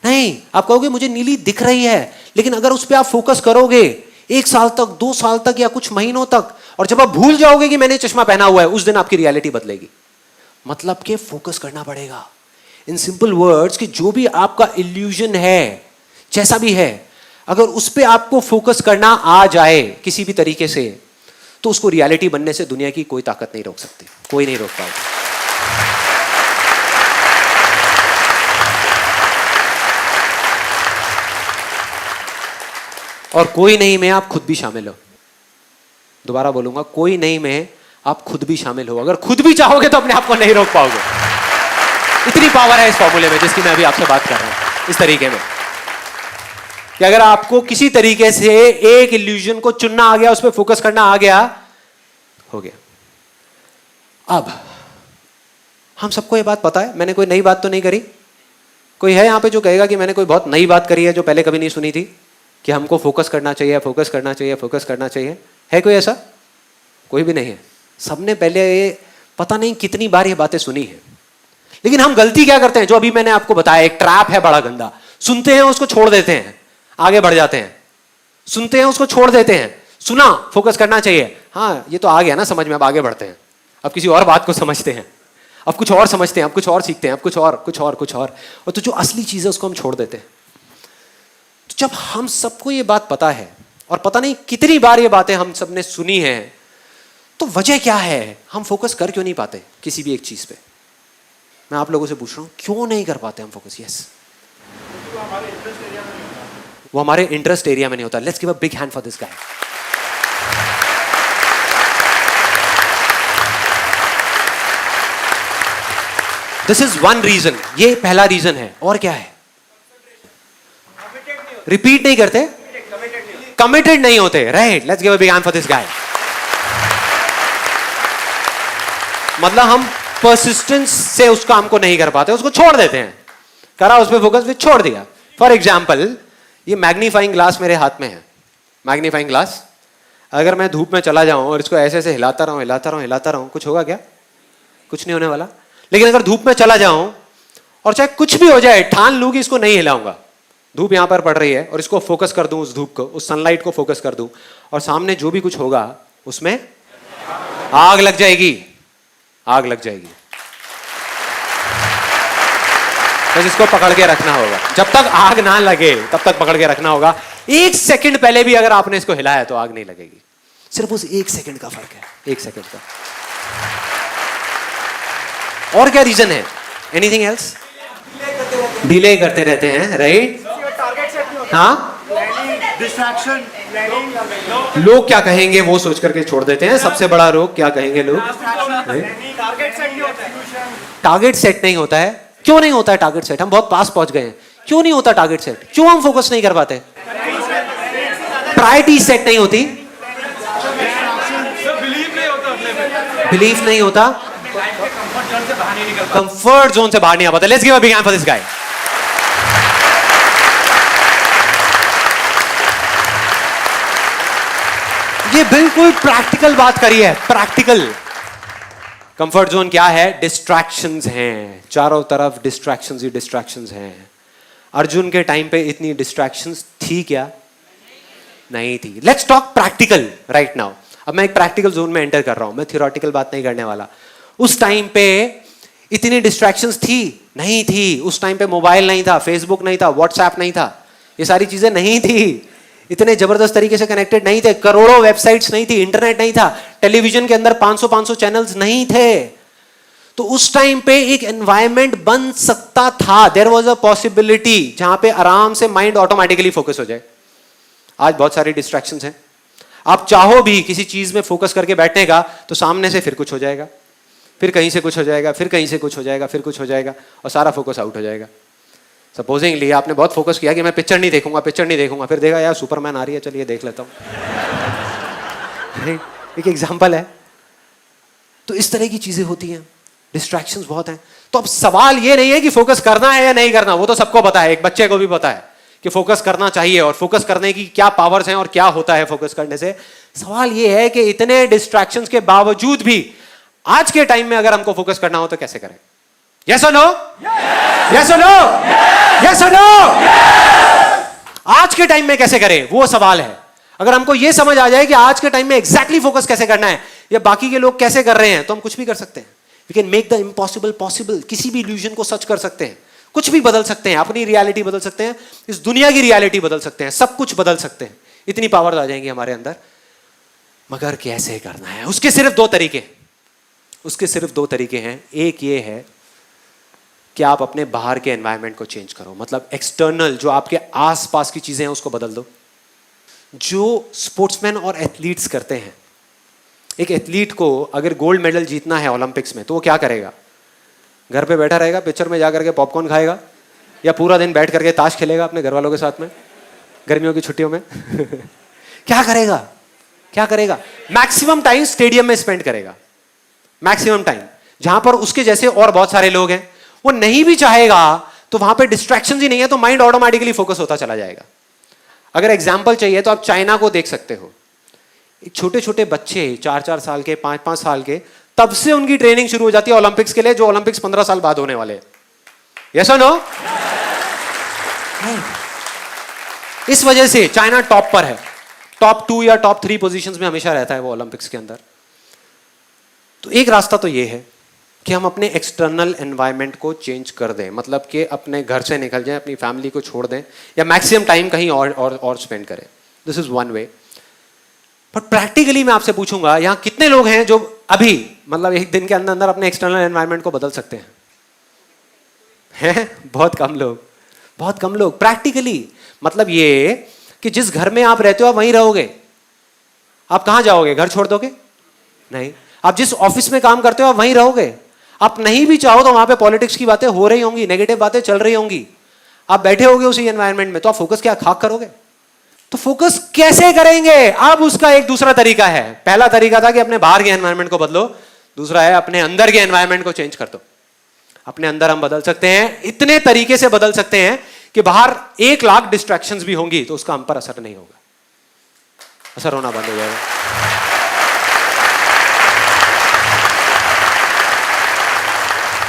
नहीं, आप कहोगे मुझे नीली दिख रही है। लेकिन अगर उस पर आप फोकस करोगे 1 साल तक, 2 साल तक, या कुछ महीनों तक, और जब आप भूल जाओगे कि मैंने चश्मा पहना हुआ है, उस दिन आपकी रियलिटी बदलेगी। मतलब कि फोकस करना पड़ेगा। इन सिंपल वर्ड्स कि जो भी आपका इल्यूजन है, जैसा भी है, अगर उस पर आपको फोकस करना आ जाए किसी भी तरीके से, तो उसको रियलिटी बनने से दुनिया की कोई ताकत नहीं रोक सकती, कोई नहीं रोक पाएगा। और कोई नहीं में आप खुद भी शामिल हो। दोबारा बोलूंगा, कोई नहीं में आप खुद भी शामिल हो। अगर खुद भी चाहोगे तो अपने आप को नहीं रोक पाओगे। इतनी पावर है इस फॉर्मूले में जिसकी मैं अभी आपसे बात कर रहा हूं, इस तरीके में कि अगर आपको किसी तरीके से एक इल्यूजन को चुनना आ गया, उस पर फोकस करना आ गया, हो गया। अब हम सबको ये बात पता है, मैंने कोई नई बात तो नहीं करी। कोई है यहां पे जो कहेगा कि मैंने कोई बहुत नई बात करी है जो पहले कभी नहीं सुनी थी, कि हमको फोकस करना चाहिए, फोकस करना चाहिए, फोकस करना चाहिए? है कोई ऐसा? कोई भी नहीं है। सबने पहले ये पता नहीं कितनी बार ये बातें सुनी है। लेकिन हम गलती क्या करते हैं, जो अभी मैंने आपको बताया, एक ट्रैप है बड़ा गंदा। सुनते हैं, उसको छोड़ देते हैं, आगे बढ़ जाते हैं। सुनते हैं, उसको छोड़ देते हैं। सुना फोकस करना चाहिए, हाँ ये तो आ गया ना समझ में, अब आगे बढ़ते हैं। अब किसी और बात को समझते हैं, अब कुछ और समझते हैं, अब कुछ और सीखते हैं, अब कुछ और कुछ और कुछ और तो जो असली चीज है उसको हम छोड़ देते हैं। तो जब हम सबको ये बात पता है, और पता नहीं कितनी बार ये बातें हम सबने सुनी है, तो वजह क्या है, हम फोकस कर क्यों नहीं पाते किसी भी एक चीज पे? मैं आप लोगों से पूछ रहा हूं, क्यों नहीं कर पाते हम फोकस? यस, वो हमारे इंटरेस्ट एरिया में नहीं होता। Let's give a big hand for this guy. This is one reason, ये पहला रीजन है। और क्या है? रिपीट नहीं करते, कमिटेड नहीं होते। Right, let's give a big hand for this गाय। मतलब हम परसिस्टेंस से उस काम को नहीं कर पाते, उसको छोड़ देते हैं। करा उस पर फोकस, फिर छोड़ दिया। फॉर एग्जाम्पल, ये मैग्नीफाइंग ग्लास मेरे हाथ में है। मैग्नीफाइंग ग्लास, अगर मैं धूप में चला जाऊं और इसको ऐसे ऐसे हिलाता रहूं, हिलाता रहूं, हिलाता रहूं, कुछ होगा क्या? कुछ नहीं होने वाला। लेकिन अगर धूप में चला जाऊं और चाहे कुछ भी हो जाए, ठान लूं कि इसको नहीं हिलाऊंगा, धूप यहां पर पड़ रही है और इसको फोकस कर दूं, उस धूप को, उस सनलाइट को फोकस कर दूं, और सामने जो भी कुछ होगा उसमें आग लग जाएगी, आग लग जाएगी। बस इसको पकड़ के रखना होगा। जब तक आग ना लगे तब तक पकड़ के रखना होगा। 1 सेकंड पहले भी अगर आपने इसको हिलाया तो आग नहीं लगेगी। सिर्फ उस 1 सेकंड का फर्क है, 1 सेकंड का। और क्या रीजन है? Anything else? डिले करते रहते हैं, राइट? हाँ, डिस्ट्रैक्शन, लोग क्या कहेंगे वो सोच करके छोड़ देते हैं। सबसे बड़ा रोग क्या कहेंगे लोग? टारगेट सेट नहीं होता है। क्यों नहीं होता है टारगेट सेट? हम बहुत पास पहुंच गए हैं, क्यों नहीं होता टारगेट सेट? क्यों हम फोकस नहीं कर पाते? प्रायोरिटी सेट नहीं होती, बिलीफ नहीं होता, कंफर्ट जोन से बाहर नहीं आ पाता। Let's give a big hand for this गाय। ये बिल्कुल प्रैक्टिकल बात करी है, प्रैक्टिकल। कंफर्ट जोन क्या है? डिस्ट्रैक्शंस हैं, चारों तरफ डिस्ट्रैक्शंस ही डिस्ट्रैक्शंस हैं। अर्जुन के टाइम पे इतनी डिस्ट्रैक्शंस थी क्या? नहीं थी। Let's talk practical right now. अब मैं एक प्रैक्टिकल जोन में एंटर कर रहा हूं, मैं थियोरेटिकल बात नहीं करने वाला। उस टाइम पे इतनी डिस्ट्रैक्शंस थी? नहीं थी। उस टाइम पे मोबाइल नहीं था, फेसबुक नहीं था, व्हाट्सएप नहीं था, ये सारी चीजें नहीं थी, इतने जबरदस्त तरीके से कनेक्टेड नहीं थे, करोड़ों वेबसाइट्स नहीं थी, इंटरनेट नहीं था, टेलीविजन के अंदर 500 चैनल्स नहीं थे। तो उस टाइम पे एक एनवायरनमेंट बन सकता था, देयर वाज अ पॉसिबिलिटी जहां पे आराम से माइंड ऑटोमेटिकली फोकस हो जाए। आज बहुत सारी डिस्ट्रैक्शंस हैं, आप चाहो भी किसी चीज में फोकस करके बैठने का तो सामने से फिर कुछ हो जाएगा, फिर कहीं से कुछ हो जाएगा, फिर कहीं से कुछ हो जाएगा, फिर कुछ हो जाएगा और सारा फोकस आउट हो जाएगा। सपोजिंगली आपने बहुत फोकस किया कि मैं पिक्चर नहीं देखूंगा, पिक्चर नहीं देखूंगा, फिर देखा यार सुपरमैन आ रही है, चलिए देख लेता हूं। एक एग्जांपल है। तो इस तरह की चीजें होती हैं, डिस्ट्रैक्शंस बहुत हैं। तो अब सवाल ये नहीं है कि फोकस करना है या नहीं करना, वो तो सबको पता है, एक बच्चे को भी पता है कि फोकस करना चाहिए और फोकस करने की क्या पावर्स हैं और क्या होता है फोकस करने से। सवाल ये है कि इतने डिस्ट्रैक्शंस के बावजूद भी आज के टाइम में अगर हमको फोकस करना हो तो कैसे करें? यस और नो? यस और नो? यस और नो? आज के टाइम में कैसे करें, वो सवाल है। अगर हमको यह समझ आ जाए कि आज के टाइम में एग्जैक्टली फोकस कैसे करना है या बाकी के लोग कैसे कर रहे हैं, तो हम कुछ भी कर सकते हैं। We can make the impossible possible. किसी भी इल्यूजन को सच कर सकते हैं, कुछ भी बदल सकते हैं, अपनी रियलिटी बदल सकते हैं, इस दुनिया की रियलिटी बदल सकते हैं, सब कुछ बदल सकते हैं। इतनी पावर आ जाएंगी हमारे अंदर। मगर कैसे करना है, उसके सिर्फ दो तरीके हैं। एक ये है कि आप अपने बाहर के एनवायरनमेंट को चेंज करो, मतलब एक्सटर्नल जो आपके आसपास की चीजें हैं उसको बदल दो। जो स्पोर्ट्समैन और एथलीट्स करते हैं, एक एथलीट को अगर गोल्ड मेडल जीतना है ओलंपिक्स में तो वो क्या करेगा? घर पे बैठा रहेगा, पिक्चर में जाकर के पॉपकॉर्न खाएगा या पूरा दिन बैठ करके ताश खेलेगा अपने घर वालों के साथ में गर्मियों की छुट्टियों में? क्या करेगा? मैक्सिमम टाइम स्टेडियम में स्पेंड करेगा, मैक्सिमम टाइम, जहां पर उसके जैसे और बहुत सारे लोग हैं। वो नहीं भी चाहेगा तो वहां पे डिस्ट्रैक्शंस ही नहीं है, तो माइंड ऑटोमेटिकली फोकस होता चला जाएगा। अगर एग्जांपल चाहिए तो आप चाइना को देख सकते हो। एक छोटे छोटे बच्चे 4-4 साल के, 5-5 साल के, तब से उनकी ट्रेनिंग शुरू हो जाती है ओलंपिक्स के लिए, जो ओलंपिक्स 15 साल बाद होने वाले हैं। यस और नो? इस वजह से चाइना टॉप पर है, टॉप 2 या टॉप 3 पोजीशंस में हमेशा रहता है वो ओलंपिक्स के अंदर। तो एक रास्ता तो ये है कि हम अपने एक्सटर्नल एनवायरनमेंट को चेंज कर दें, मतलब कि अपने घर से निकल जाएं, अपनी फैमिली को छोड़ दें या मैक्सिमम टाइम कहीं और स्पेंड करें। This is one way. But practically मैं आपसे पूछूंगा, यहां कितने लोग हैं जो अभी मतलब एक दिन के अंदर अंदर अपने एक्सटर्नल एनवायरनमेंट को बदल सकते हैं? बहुत कम लोग। प्रैक्टिकली मतलब ये कि जिस घर में आप रहते हो आप वहीं रहोगे। आप कहां जाओगे? घर छोड़ दोगे? नहीं। आप जिस ऑफिस में काम करते हो आप वहीं रहोगे। आप नहीं भी चाहो तो वहां पे पॉलिटिक्स की बातें हो रही होंगी, नेगेटिव बातें चल रही होंगी, आप बैठे होगे उसी एनवायरनमेंट में, तो आप फोकस क्या खाक करोगे? तो फोकस कैसे करेंगे? अब उसका एक दूसरा तरीका है। पहला तरीका था कि अपने बाहर के एनवायरनमेंट को बदलो, दूसरा है अपने अंदर के एनवायरनमेंट को चेंज कर दो। अपने अंदर हम बदल सकते हैं, इतने तरीके से बदल सकते हैं कि बाहर 1 लाख डिस्ट्रैक्शंस भी होंगी तो उसका हम पर असर नहीं होगा, असर होना बंद हो जाएगा।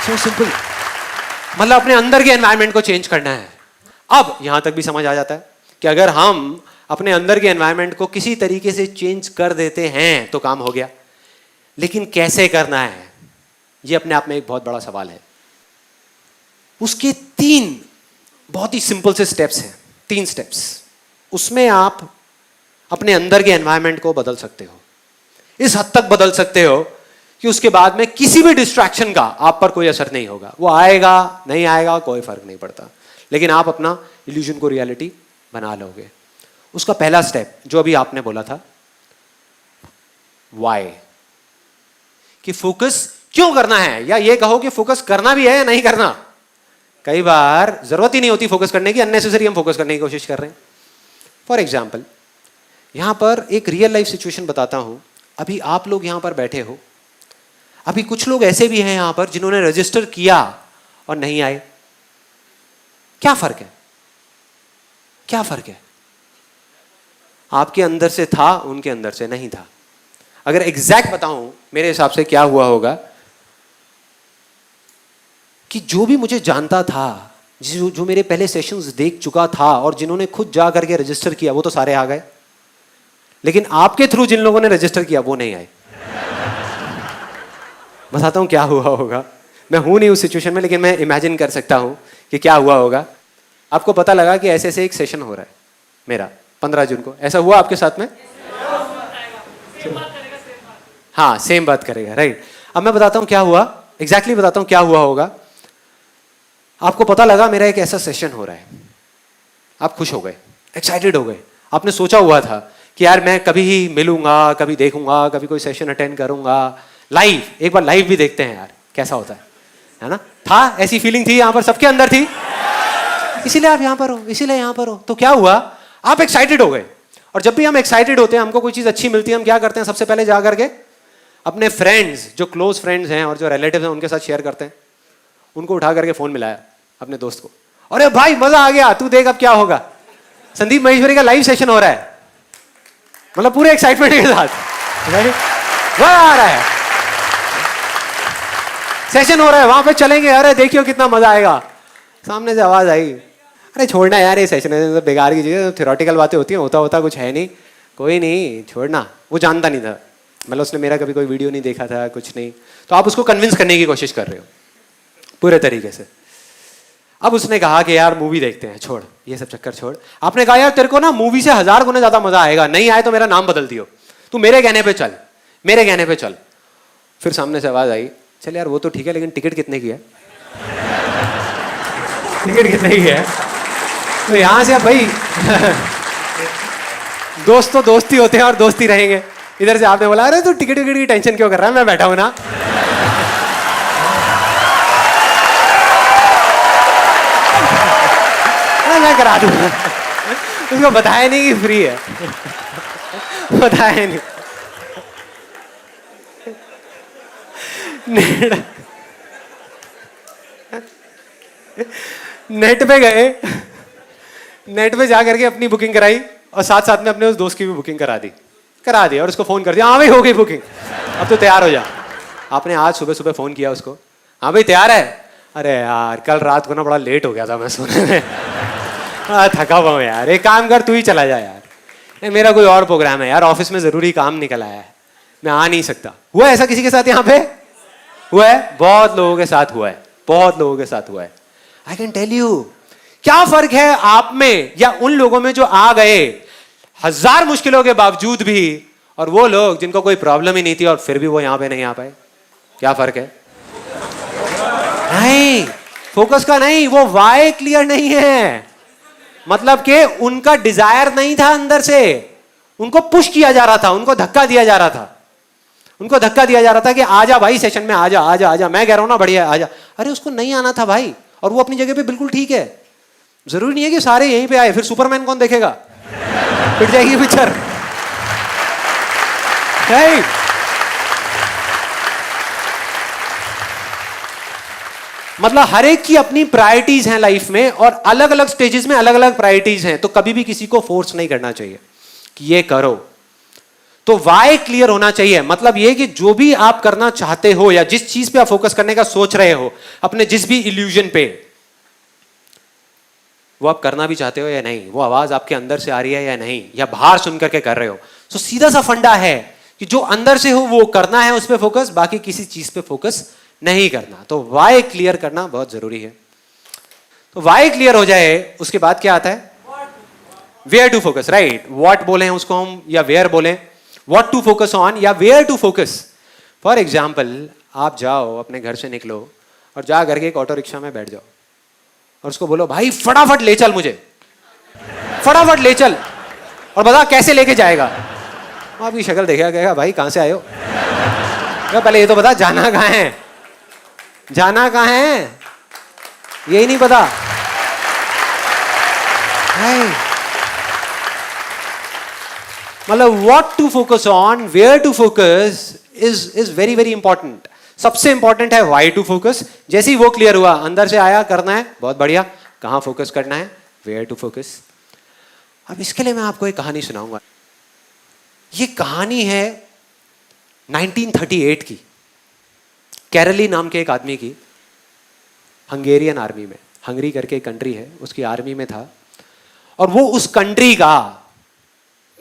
सो सिंपल, मतलब अपने अंदर के एनवायरनमेंट को चेंज करना है। अब यहां तक भी समझ आ जाता है कि अगर हम अपने अंदर के एनवायरनमेंट को किसी तरीके से चेंज कर देते हैं तो काम हो गया। लेकिन कैसे करना है, यह अपने आप में एक बहुत बड़ा सवाल है। उसके 3 बहुत ही सिंपल से स्टेप्स हैं, 3 स्टेप्स। उसमें आप अपने अंदर के एनवायरनमेंट को बदल सकते हो, इस हद तक बदल सकते हो कि उसके बाद में किसी भी डिस्ट्रैक्शन का आप पर कोई असर नहीं होगा। वो आएगा नहीं आएगा कोई फर्क नहीं पड़ता, लेकिन आप अपना इल्यूजन को रियलिटी बना लोगे। उसका पहला स्टेप जो अभी आपने बोला था, वाई, कि फोकस क्यों करना है, या ये कहो कि फोकस करना भी है या नहीं करना। कई बार जरूरत ही नहीं होती फोकस करने की, अननेसेसरी हम फोकस करने की कोशिश कर रहे हैं। फॉर एग्जाम्पल, यहां पर एक रियल लाइफ सिचुएशन बताता हूं। अभी आप लोग यहां पर बैठे हो, अभी कुछ लोग ऐसे भी हैं यहां पर जिन्होंने रजिस्टर किया और नहीं आए। क्या फर्क है? आपके अंदर से था, उनके अंदर से नहीं था। अगर एग्जैक्ट बताऊं मेरे हिसाब से क्या हुआ होगा कि जो भी मुझे जानता था, जो मेरे पहले सेशंस देख चुका था और जिन्होंने खुद जा करके रजिस्टर किया, वो तो सारे आ गए, लेकिन आपके थ्रू जिन लोगों ने रजिस्टर किया वो नहीं आए। बताता हूं क्या हुआ होगा। मैं हूं नहीं उस सिचुएशन में, लेकिन मैं इमेजिन कर सकता हूं कि क्या हुआ होगा। आपको पता लगा कि ऐसे ऐसे एक सेशन हो रहा है मेरा 15 जून को, ऐसा हुआ आपके साथ में? हाँ, सेम बात करेगा, राइट। अब मैं बताता हूं क्या हुआ, एग्जैक्टली बताता हूं क्या हुआ होगा। आपको पता लगा मेरा एक ऐसा सेशन हो रहा है, आप खुश हो गए, एक्साइटेड हो गए। आपने सोचा हुआ था कि यार मैं कभी ही मिलूंगा, कभी देखूंगा, कभी कोई सेशन अटेंड करूंगा, लाइव, एक बार लाइव भी देखते हैं यार कैसा होता है ना। था, ऐसी फीलिंग थी यहां पर सबके अंदर थी, इसीलिए आप यहां पर हो, इसीलिए यहां पर हो। तो क्या हुआ, आप एक्साइटेड हो गए। और जब भी हम एक्साइटेड होते हैं, हमको कोई चीज अच्छी मिलती है, हम क्या करते हैं, सबसे पहले जा करके अपने फ्रेंड्स, जो क्लोज फ्रेंड्स हैं और जो रिलेटिव्स हैं, उनके साथ शेयर करते हैं। उनको उठा करके फोन मिलाया अपने दोस्त को, अरे भाई मजा आ गया, तू देख अब क्या होगा, संदीप महेश्वरी का लाइव सेशन हो रहा है। मतलब पूरे एक्साइटमेंट के साथ मजा आ रहा है, सेशन हो रहा है, वहां पे चलेंगे, अरे देखियो कितना मजा आएगा। सामने से आवाज आई, अरे छोड़ना यार, ये सेशन है बेकार की चीज, थ्योरेटिकल बातें होती हैं, होता कुछ है नहीं, कोई नहीं छोड़ना। वो जानता नहीं था, मतलब उसने मेरा कभी कोई वीडियो नहीं देखा था, कुछ नहीं। तो आप उसको कन्विंस करने की कोशिश कर रहे हो पूरे तरीके से। अब उसने कहा कि यार मूवी देखते हैं, छोड़ ये सब चक्कर छोड़। आपने कहा यार तेरे को ना मूवी से 1000 गुना ज्यादा मजा आएगा, नहीं आए तो मेरा नाम बदल दियो, तू मेरे कहने पे चल, मेरे कहने पे चल। फिर सामने से आवाज आई, चल यार वो तो ठीक है, लेकिन टिकट कितने की है? टिकट कितने की है? तो यहां से अब भाई दोस्त तो दोस्ती होते हैं और दोस्ती रहेंगे। इधर से आपने बोला, अरे तू टिकट विकट की टेंशन क्यों कर रहा है, मैं बैठा हूं ना। मैं करा दूंगा। उसको बताया नहीं कि फ्री है, बताया नहीं। नेट पे गए, नेट पे जा करके अपनी बुकिंग कराई और साथ साथ में अपने उस दोस्त की भी बुकिंग करा दी और उसको फोन कर दिया, हाँ भाई हो गई बुकिंग, अब तो तैयार हो जा। आपने आज सुबह सुबह फोन किया उसको, हाँ भाई तैयार है? अरे यार कल रात को ना बड़ा लेट हो गया था मैं सोने में, थका हुआ हूँ यार, एक काम कर तू ही चला जा यार, मेरा कोई और प्रोग्राम है यार, ऑफिस में जरूरी काम निकल आया है, मैं आ नहीं सकता। हुआ ऐसा किसी के साथ यहाँ पे? हुआ है, बहुत लोगों के साथ हुआ है, बहुत लोगों के साथ हुआ है। आई कैन टेल यू, क्या फर्क है आप में या उन लोगों में जो आ गए 1000 मुश्किलों के बावजूद भी, और वो लोग जिनको कोई प्रॉब्लम ही नहीं थी और फिर भी वो यहां पे नहीं आ पाए? क्या फर्क है? नहीं, फोकस का नहीं, वो वाई क्लियर नहीं है, मतलब कि उनका डिजायर नहीं था अंदर से, उनको पुश किया जा रहा था, उनको धक्का दिया जा रहा था, उनको धक्का दिया जा रहा था कि आजा भाई सेशन में, आजा आजा आजा, मैं कह रहा हूं ना बढ़िया आजा। अरे उसको नहीं आना था भाई, और वो अपनी जगह पे बिल्कुल ठीक है। जरूरी नहीं है कि सारे यहीं पे आए, फिर सुपरमैन कौन देखेगा, पिट जाएगी पिक्चर। मतलब हर एक की अपनी प्रायोरिटीज हैं लाइफ में, और अलग अलग स्टेजेस में अलग अलग प्रायोरिटीज हैं, तो कभी भी किसी को फोर्स नहीं करना चाहिए कि ये करो। तो वाई क्लियर होना चाहिए, मतलब ये कि जो भी आप करना चाहते हो या जिस चीज पे आप फोकस करने का सोच रहे हो, अपने जिस भी इल्यूजन पे, वो आप करना भी चाहते हो या नहीं, वो आवाज आपके अंदर से आ रही है या नहीं, या बाहर सुन करके कर रहे हो। तो सीधा सा फंडा है कि जो अंदर से हो वो करना है, उस पर फोकस, बाकी किसी चीज पे फोकस नहीं करना। तो वाई क्लियर करना बहुत जरूरी है। तो वाई क्लियर हो जाए, उसके बाद क्या आता है? Where to focus, right. What बोले हैं उसको हम, या वेयर बोले, व्हाट टू फोकस ऑन या where to focus. For example, आप जाओ अपने घर से निकलो और जा करके एक ऑटो रिक्शा में बैठ जाओ और उसको बोलो भाई फटाफट ले चल मुझे, फटाफट ले चल, और बता कैसे लेके जाएगा। आपकी शक्ल देखेगा, कहेगा भाई कहां से आए हो, पहले ये तो बता जाना कहां है, जाना कहां है, यही नहीं पता। मतलब what to focus on, where to focus is very very important. सबसे इंपॉर्टेंट है व्हाई टू फोकस। जैसे ही वो क्लियर हुआ, अंदर से आया करना है, बहुत बढ़िया, कहां फोकस करना है, वेयर टू फोकस। अब इसके लिए मैं आपको एक कहानी सुनाऊंगा। ये कहानी है 1938 की, कैरली नाम के एक आदमी की, हंगेरियन आर्मी में, हंगरी करके एक कंट्री है, उसकी आर्मी में था, और वो उस कंट्री का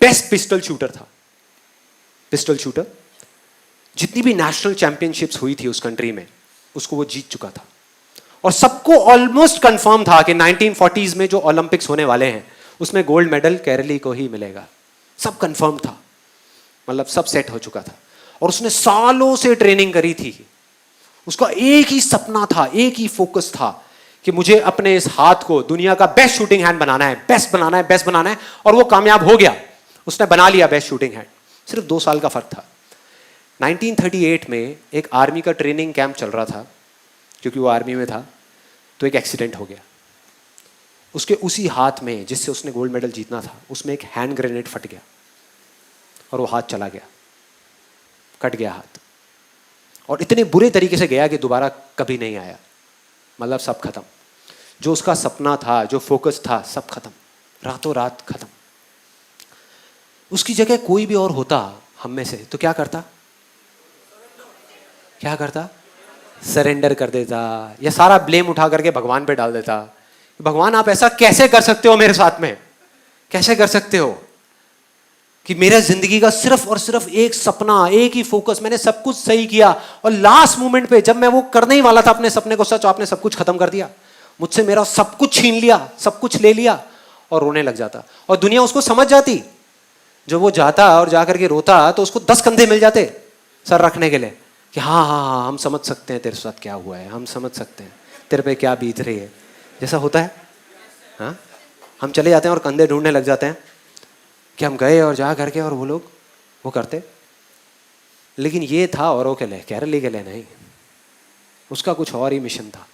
बेस्ट पिस्टल शूटर था। पिस्टल शूटर, जितनी भी नेशनल चैंपियनशिप्स हुई थी उस कंट्री में, उसको वो जीत चुका था। और सबको ऑलमोस्ट कंफर्म था कि 1940s में जो ओलंपिक्स होने वाले हैं उसमें गोल्ड मेडल केरली को ही मिलेगा। सब कंफर्म था, मतलब सब सेट हो चुका था। और उसने सालों से ट्रेनिंग करी थी। उसका एक ही सपना था, एक ही फोकस था कि मुझे अपने इस हाथ को दुनिया का बेस्ट शूटिंग हैंड बनाना है, बेस्ट बनाना है, बेस्ट बनाना है। और वो कामयाब हो गया, उसने बना लिया बेस्ट शूटिंग हैंड। सिर्फ 2 साल का फर्क था। 1938 में एक आर्मी का ट्रेनिंग कैंप चल रहा था, क्योंकि वो आर्मी में था, तो एक एक्सीडेंट हो गया। उसके उसी हाथ में जिससे उसने गोल्ड मेडल जीतना था, उसमें एक हैंड ग्रेनेड फट गया और वो हाथ चला गया, कट गया हाथ। और इतने बुरे तरीके से गया कि दोबारा कभी नहीं आया। मतलब सब खत्म, जो उसका सपना था, जो फोकस था, सब खत्म, रातों रात खत्म। उसकी जगह कोई भी और होता हम में से तो क्या करता? क्या करता? सरेंडर कर देता, या सारा ब्लेम उठा करके भगवान पे डाल देता। भगवान आप ऐसा कैसे कर सकते हो मेरे साथ में? कैसे कर सकते हो कि मेरा जिंदगी का सिर्फ और सिर्फ एक सपना, एक ही फोकस, मैंने सब कुछ सही किया और लास्ट मोमेंट पे जब मैं वो करने ही वाला था अपने सपने को सच, आपने सब कुछ खत्म कर दिया मुझसे, मेरा सब कुछ छीन लिया, सब कुछ ले लिया। और रोने लग जाता। और दुनिया उसको समझ जाती। जब वो जाता और जाकर के रोता तो उसको 10 कंधे मिल जाते सर रखने के लिए कि हाँ हाँ हाँ, हम समझ सकते हैं तेरे साथ क्या हुआ है, हम समझ सकते हैं तेरे पे क्या बीत रही है, जैसा होता है। हाँ, हम चले जाते हैं और कंधे ढूंढने लग जाते हैं कि हम गए और जा करके और वो लोग वो करते। लेकिन ये था औरों के लिए, केरली के लिए नहीं। उसका कुछ और ही मिशन था।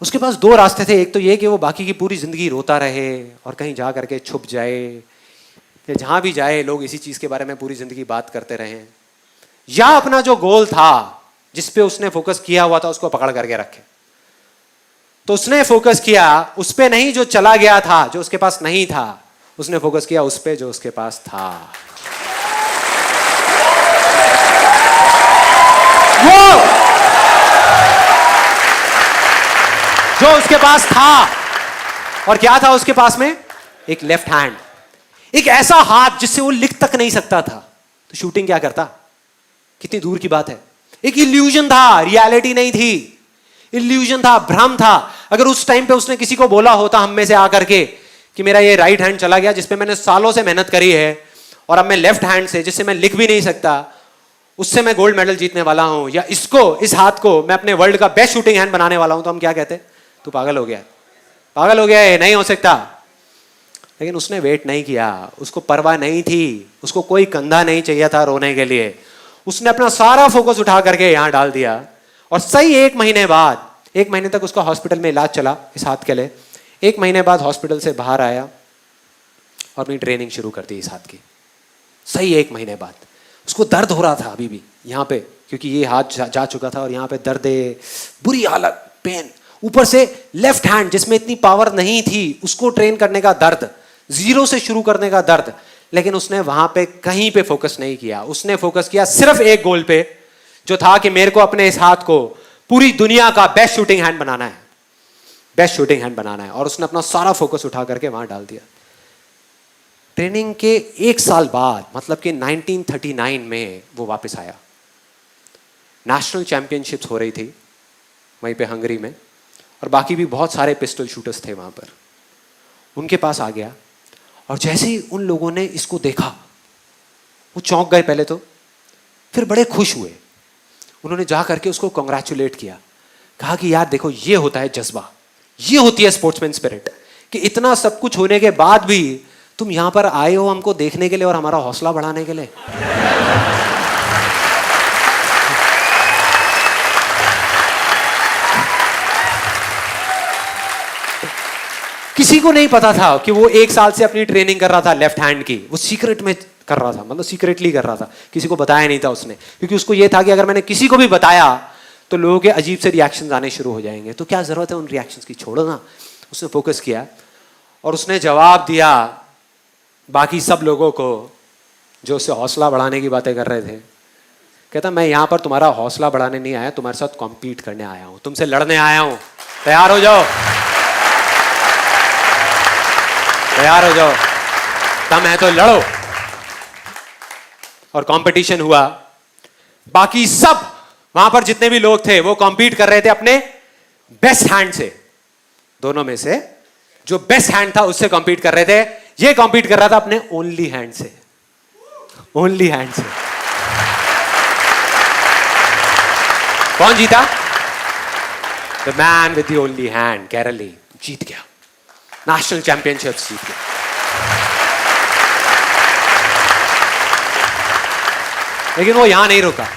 उसके पास 2 रास्ते थे। एक तो ये कि वो बाकी की पूरी जिंदगी रोता रहे और कहीं जा करके छुप जाए, या जहां भी जाए लोग इसी चीज के बारे में पूरी जिंदगी बात करते रहे, या अपना जो गोल था जिस पे उसने फोकस किया हुआ था उसको पकड़ करके रखे। तो उसने फोकस किया उस पे नहीं जो चला गया था, जो उसके पास नहीं था। उसने फोकस किया उस पे जो उसके पास था। वो जो उसके पास था। और क्या था उसके पास में? एक लेफ्ट हैंड, एक ऐसा हाथ जिससे वो लिख तक नहीं सकता था। तो शूटिंग क्या करता? कितनी दूर की बात है। एक इल्यूजन था, रियलिटी नहीं थी। इल्यूजन था, भ्रम था। अगर उस टाइम पे उसने किसी को बोला होता हम में से आकर के कि मेरा ये राइट हैंड चला गया जिसपे मैंने सालों से मेहनत करी है, और अब मैं लेफ्ट हैंड से जिससे मैं लिख भी नहीं सकता, उससे मैं गोल्ड मेडल जीतने वाला हूं, या इसको, इस हाथ को मैं अपने वर्ल्ड का बेस्ट शूटिंग हैंड बनाने वाला हूं, तो हम क्या कहते? तू पागल हो गया, पागल हो गया है, नहीं हो सकता। लेकिन उसने वेट नहीं किया, उसको परवाह नहीं थी, उसको कोई कंधा नहीं चाहिए था रोने के लिए। उसने अपना सारा फोकस उठा करके यहां डाल दिया। और सही 1 महीने बाद, 1 महीने तक उसका हॉस्पिटल में इलाज चला इस हाथ के लिए। 1 महीने बाद हॉस्पिटल से बाहर आया और अपनी ट्रेनिंग शुरू कर दी इस हाथ की। सही 1 महीने बाद उसको दर्द हो रहा था अभी भी यहाँ पे, क्योंकि ये हाथ जा चुका था और यहाँ पे दर्द, बुरी हालत, पेन। ऊपर से लेफ्ट हैंड जिसमें इतनी पावर नहीं थी, उसको ट्रेन करने का दर्द, 0 से शुरू करने का दर्द। लेकिन उसने वहां पे कहीं पे फोकस नहीं किया। उसने फोकस किया सिर्फ एक गोल पे, जो था कि मेरे को अपने इस हाथ को पूरी दुनिया का बेस्ट शूटिंग हैंड बनाना है, बेस्ट शूटिंग हैंड बनाना है। और उसने अपना सारा फोकस उठा करके वहां डाल दिया। ट्रेनिंग के 1 साल बाद, मतलब कि 1939 में वो वापस आया। नेशनल चैंपियनशिप्स हो रही थी वहीं पे हंगरी में, और बाकी भी बहुत सारे पिस्टल शूटर्स थे वहां पर। उनके पास आ गया और जैसे ही उन लोगों ने इसको देखा, वो चौंक गए पहले तो, फिर बड़े खुश हुए। उन्होंने जा करके उसको कॉन्ग्रेचुलेट किया, कहा कि यार देखो, ये होता है जज्बा, ये होती है स्पोर्ट्समैन स्पिरिट, कि इतना सब कुछ होने के बाद भी तुम यहां पर आए हो हमको देखने के लिए और हमारा हौसला बढ़ाने के लिए। किसी को नहीं पता था कि वो 1 साल से अपनी ट्रेनिंग कर रहा था लेफ्ट हैंड की। वो सीक्रेट में कर रहा था, मतलब सीक्रेटली कर रहा था, किसी को बताया नहीं था उसने, क्योंकि उसको ये था कि अगर मैंने किसी को भी बताया तो लोगों के अजीब से रिएक्शंस आने शुरू हो जाएंगे, तो क्या जरूरत है उन रिएक्शंस की, छोड़ो ना। उसने फोकस किया और उसने जवाब दिया बाकी सब लोगों को जो उससे हौसला बढ़ाने की बातें कर रहे थे, कहता मैं यहां पर तुम्हारा हौसला बढ़ाने नहीं आया, तुम्हारे साथ कॉम्पीट करने आया हूं, तुमसे लड़ने आया हूं, तैयार हो जाओ, तैयार हो जाओ, दम है तो लड़ो। और कंपटीशन हुआ, बाकी सब वहां पर जितने भी लोग थे वो कॉम्पीट कर रहे थे अपने बेस्ट हैंड से। दोनों में से जो बेस्ट हैंड था उससे कॉम्पीट कर रहे थे, ये कॉम्पीट कर रहा था अपने ओनली हैंड से, ओनली हैंड से। कौन जीता? The man with the only hand, Karoly जीत गया, नेशनल चैंपियनशिप जीत गया। लेकिन वो यहां नहीं रुका,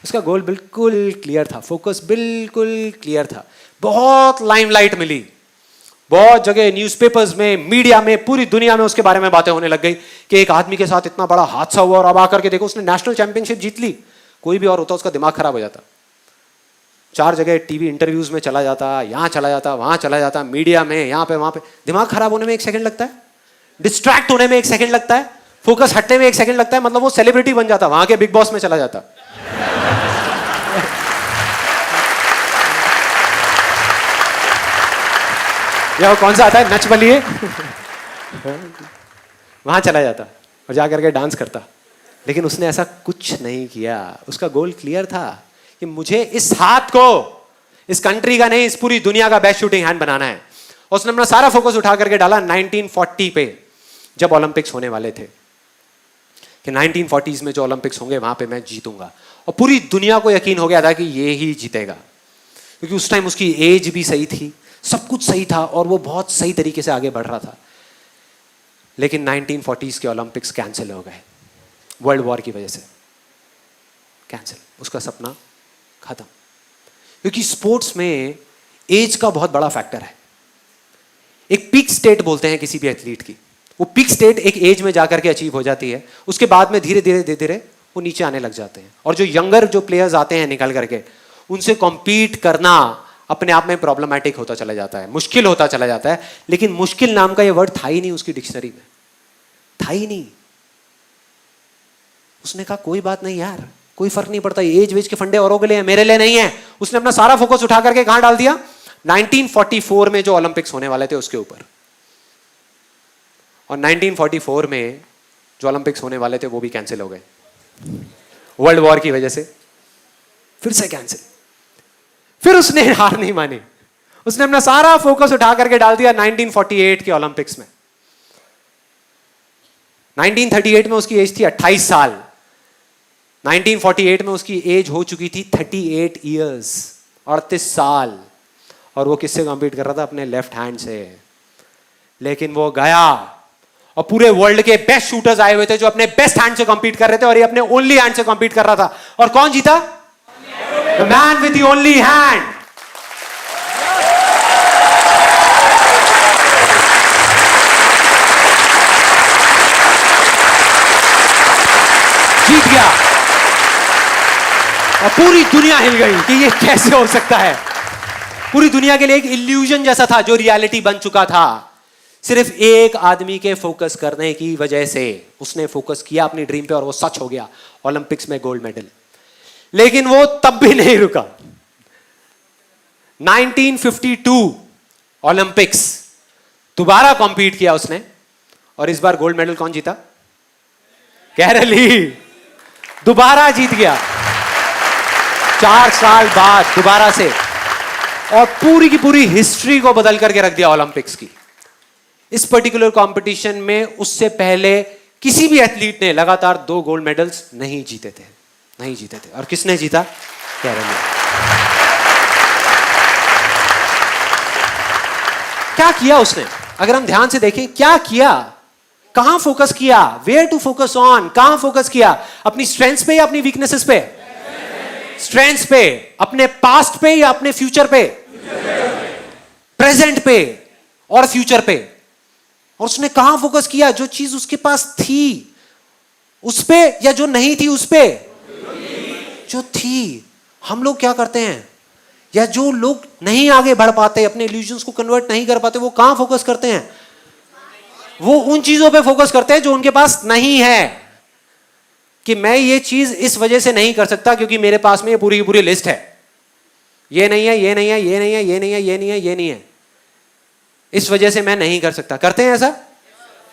उसका गोल बिल्कुल क्लियर था, फोकस बिल्कुल क्लियर था। बहुत लाइमलाइट मिली, बहुत जगह न्यूज़पेपर्स में, मीडिया में, पूरी दुनिया में उसके बारे में बातें होने लग गई कि एक आदमी के साथ इतना बड़ा हादसा हुआ और अब आकर के देखो उसने नेशनल चैंपियनशिप जीत ली। कोई भी और होता उसका दिमाग खराब हो जाता, 4 जगह टीवी इंटरव्यूज में चला जाता, यहां चला जाता, वहां चला जाता, मीडिया में, यहां पे वहां पे। दिमाग खराब होने में 1 सेकंड लगता है, डिस्ट्रैक्ट होने में 1 सेकंड लगता है, फोकस हटने में 1 सेकंड लगता है, मतलब वो सेलिब्रिटी बन जाता, वहां के बिग बॉस में चला जाता। या वो कौन सा आता है, नच बलिए, वहां चला जाता और जाकर के डांस करता। लेकिन उसने ऐसा कुछ नहीं किया, उसका गोल क्लियर था कि मुझे इस हाथ को इस कंट्री का नहीं, इस पूरी दुनिया का बेस्ट शूटिंग हैंड बनाना है। और उसने अपना सारा फोकस उठा करके डाला 1940 पे, जब ओलंपिक्स होने वाले थे, कि 1940s में जो ओलंपिक्स होंगे वहां पे मैं जीतूंगा। और पूरी दुनिया को यकीन हो गया था कि ये ही जीतेगा, क्योंकि उस टाइम उसकी एज भी सही थी, सब कुछ सही था और वो बहुत सही तरीके से आगे बढ़ रहा था। लेकिन 1940s के ओलंपिक्स कैंसिल हो गए, वर्ल्ड वॉर की वजह से कैंसिल, उसका सपना खत्म। क्योंकि स्पोर्ट्स में एज का बहुत बड़ा फैक्टर है। एक पीक स्टेट बोलते हैं किसी भी एथलीट की, वो पीक स्टेट एक एज में जाकर के अचीव हो जाती है, उसके बाद में धीरे धीरे धीरे धीरे वो नीचे आने लग जाते हैं। और जो यंगर जो प्लेयर्स आते हैं निकल करके, उनसे कॉम्पीट करना अपने आप में प्रॉब्लमैटिक होता चला जाता है, मुश्किल होता चला जाता है। लेकिन मुश्किल नाम का ये वर्ड था ही नहीं उसकी डिक्शनरी में, था ही नहीं। उसने कहा कोई बात नहीं यार, कोई फर्क नहीं पड़ता, एज वेज के फंडे औरों के लिए है, मेरे लिए नहीं है। उसने अपना सारा फोकस उठा करके कहां डाल दिया? 1944 में जो ओलंपिक्स होने वाले थे उसके ऊपर। और 1944 में जो ओलंपिक्स होने वाले थे वो भी कैंसिल हो गए, वर्ल्ड वॉर की वजह से फिर से कैंसिल। फिर उसने हार नहीं मानी, उसने अपना सारा फोकस उठा करके डाल दिया 1948 के ओलंपिक्स में। 1938 में उसकी एज थी 28 साल, 1948 में उसकी एज हो चुकी थी 38 ईयर्स, 38 साल। और वो किससे कॉम्पीट कर रहा था? अपने लेफ्ट हैंड से। लेकिन वो गया और पूरे वर्ल्ड के बेस्ट शूटर्स आए हुए थे जो अपने बेस्ट हैंड से कॉम्पीट कर रहे थे, और ये अपने ओनली हैंड से कॉम्पीट कर रहा था। और कौन जीता? The man with the only hand. जीत गया। और पूरी दुनिया हिल गई कि ये कैसे हो सकता है। पूरी दुनिया के लिए एक इल्यूजन जैसा था जो रियलिटी बन चुका था, सिर्फ एक आदमी के फोकस करने की वजह से। उसने फोकस किया अपनी ड्रीम पे और वो सच हो गया, ओलंपिक्स में गोल्ड मेडल। लेकिन वो तब भी नहीं रुका। 1952 ओलंपिक्स दोबारा कॉम्पीट किया उसने, और इस बार गोल्ड मेडल कौन जीता? कैरली दोबारा जीत गया, 4 साल बाद दोबारा से, और पूरी की पूरी हिस्ट्री को बदल करके रख दिया ओलंपिक्स की। इस पर्टिकुलर कंपटीशन में उससे पहले किसी भी एथलीट ने लगातार 2 गोल्ड मेडल्स नहीं जीते थे, नहीं जीते थे। और किसने जीता? कैरली। क्या किया उसने? अगर हम ध्यान से देखें क्या किया, कहां फोकस किया, वेयर टू फोकस ऑन, कहां फोकस किया? अपनी स्ट्रेंथ्स पे या अपनी वीकनेसेस पे? स्ट्रेंथ्स पे। अपने पास्ट पे या अपने फ्यूचर पे? प्रेजेंट पे और फ्यूचर पे। और उसने कहां फोकस किया? जो चीज उसके पास थी उस पे, या जो नहीं थी उस पे? जो थी। हम लोग क्या करते हैं, या जो लोग नहीं आगे बढ़ पाते, अपने इल्यूजन्स को कन्वर्ट नहीं कर पाते, वो कहां फोकस करते हैं? वो उन चीजों पे फोकस करते हैं जो उनके पास नहीं है। कि मैं ये चीज इस वजह से नहीं कर सकता क्योंकि मेरे पास में ये पूरी की पूरी लिस्ट है, ये नहीं है, ये नहीं है, ये नहीं है, ये नहीं है, ये नहीं है, ये नहीं है, इस वजह से मैं नहीं कर सकता। करते हैं ऐसा?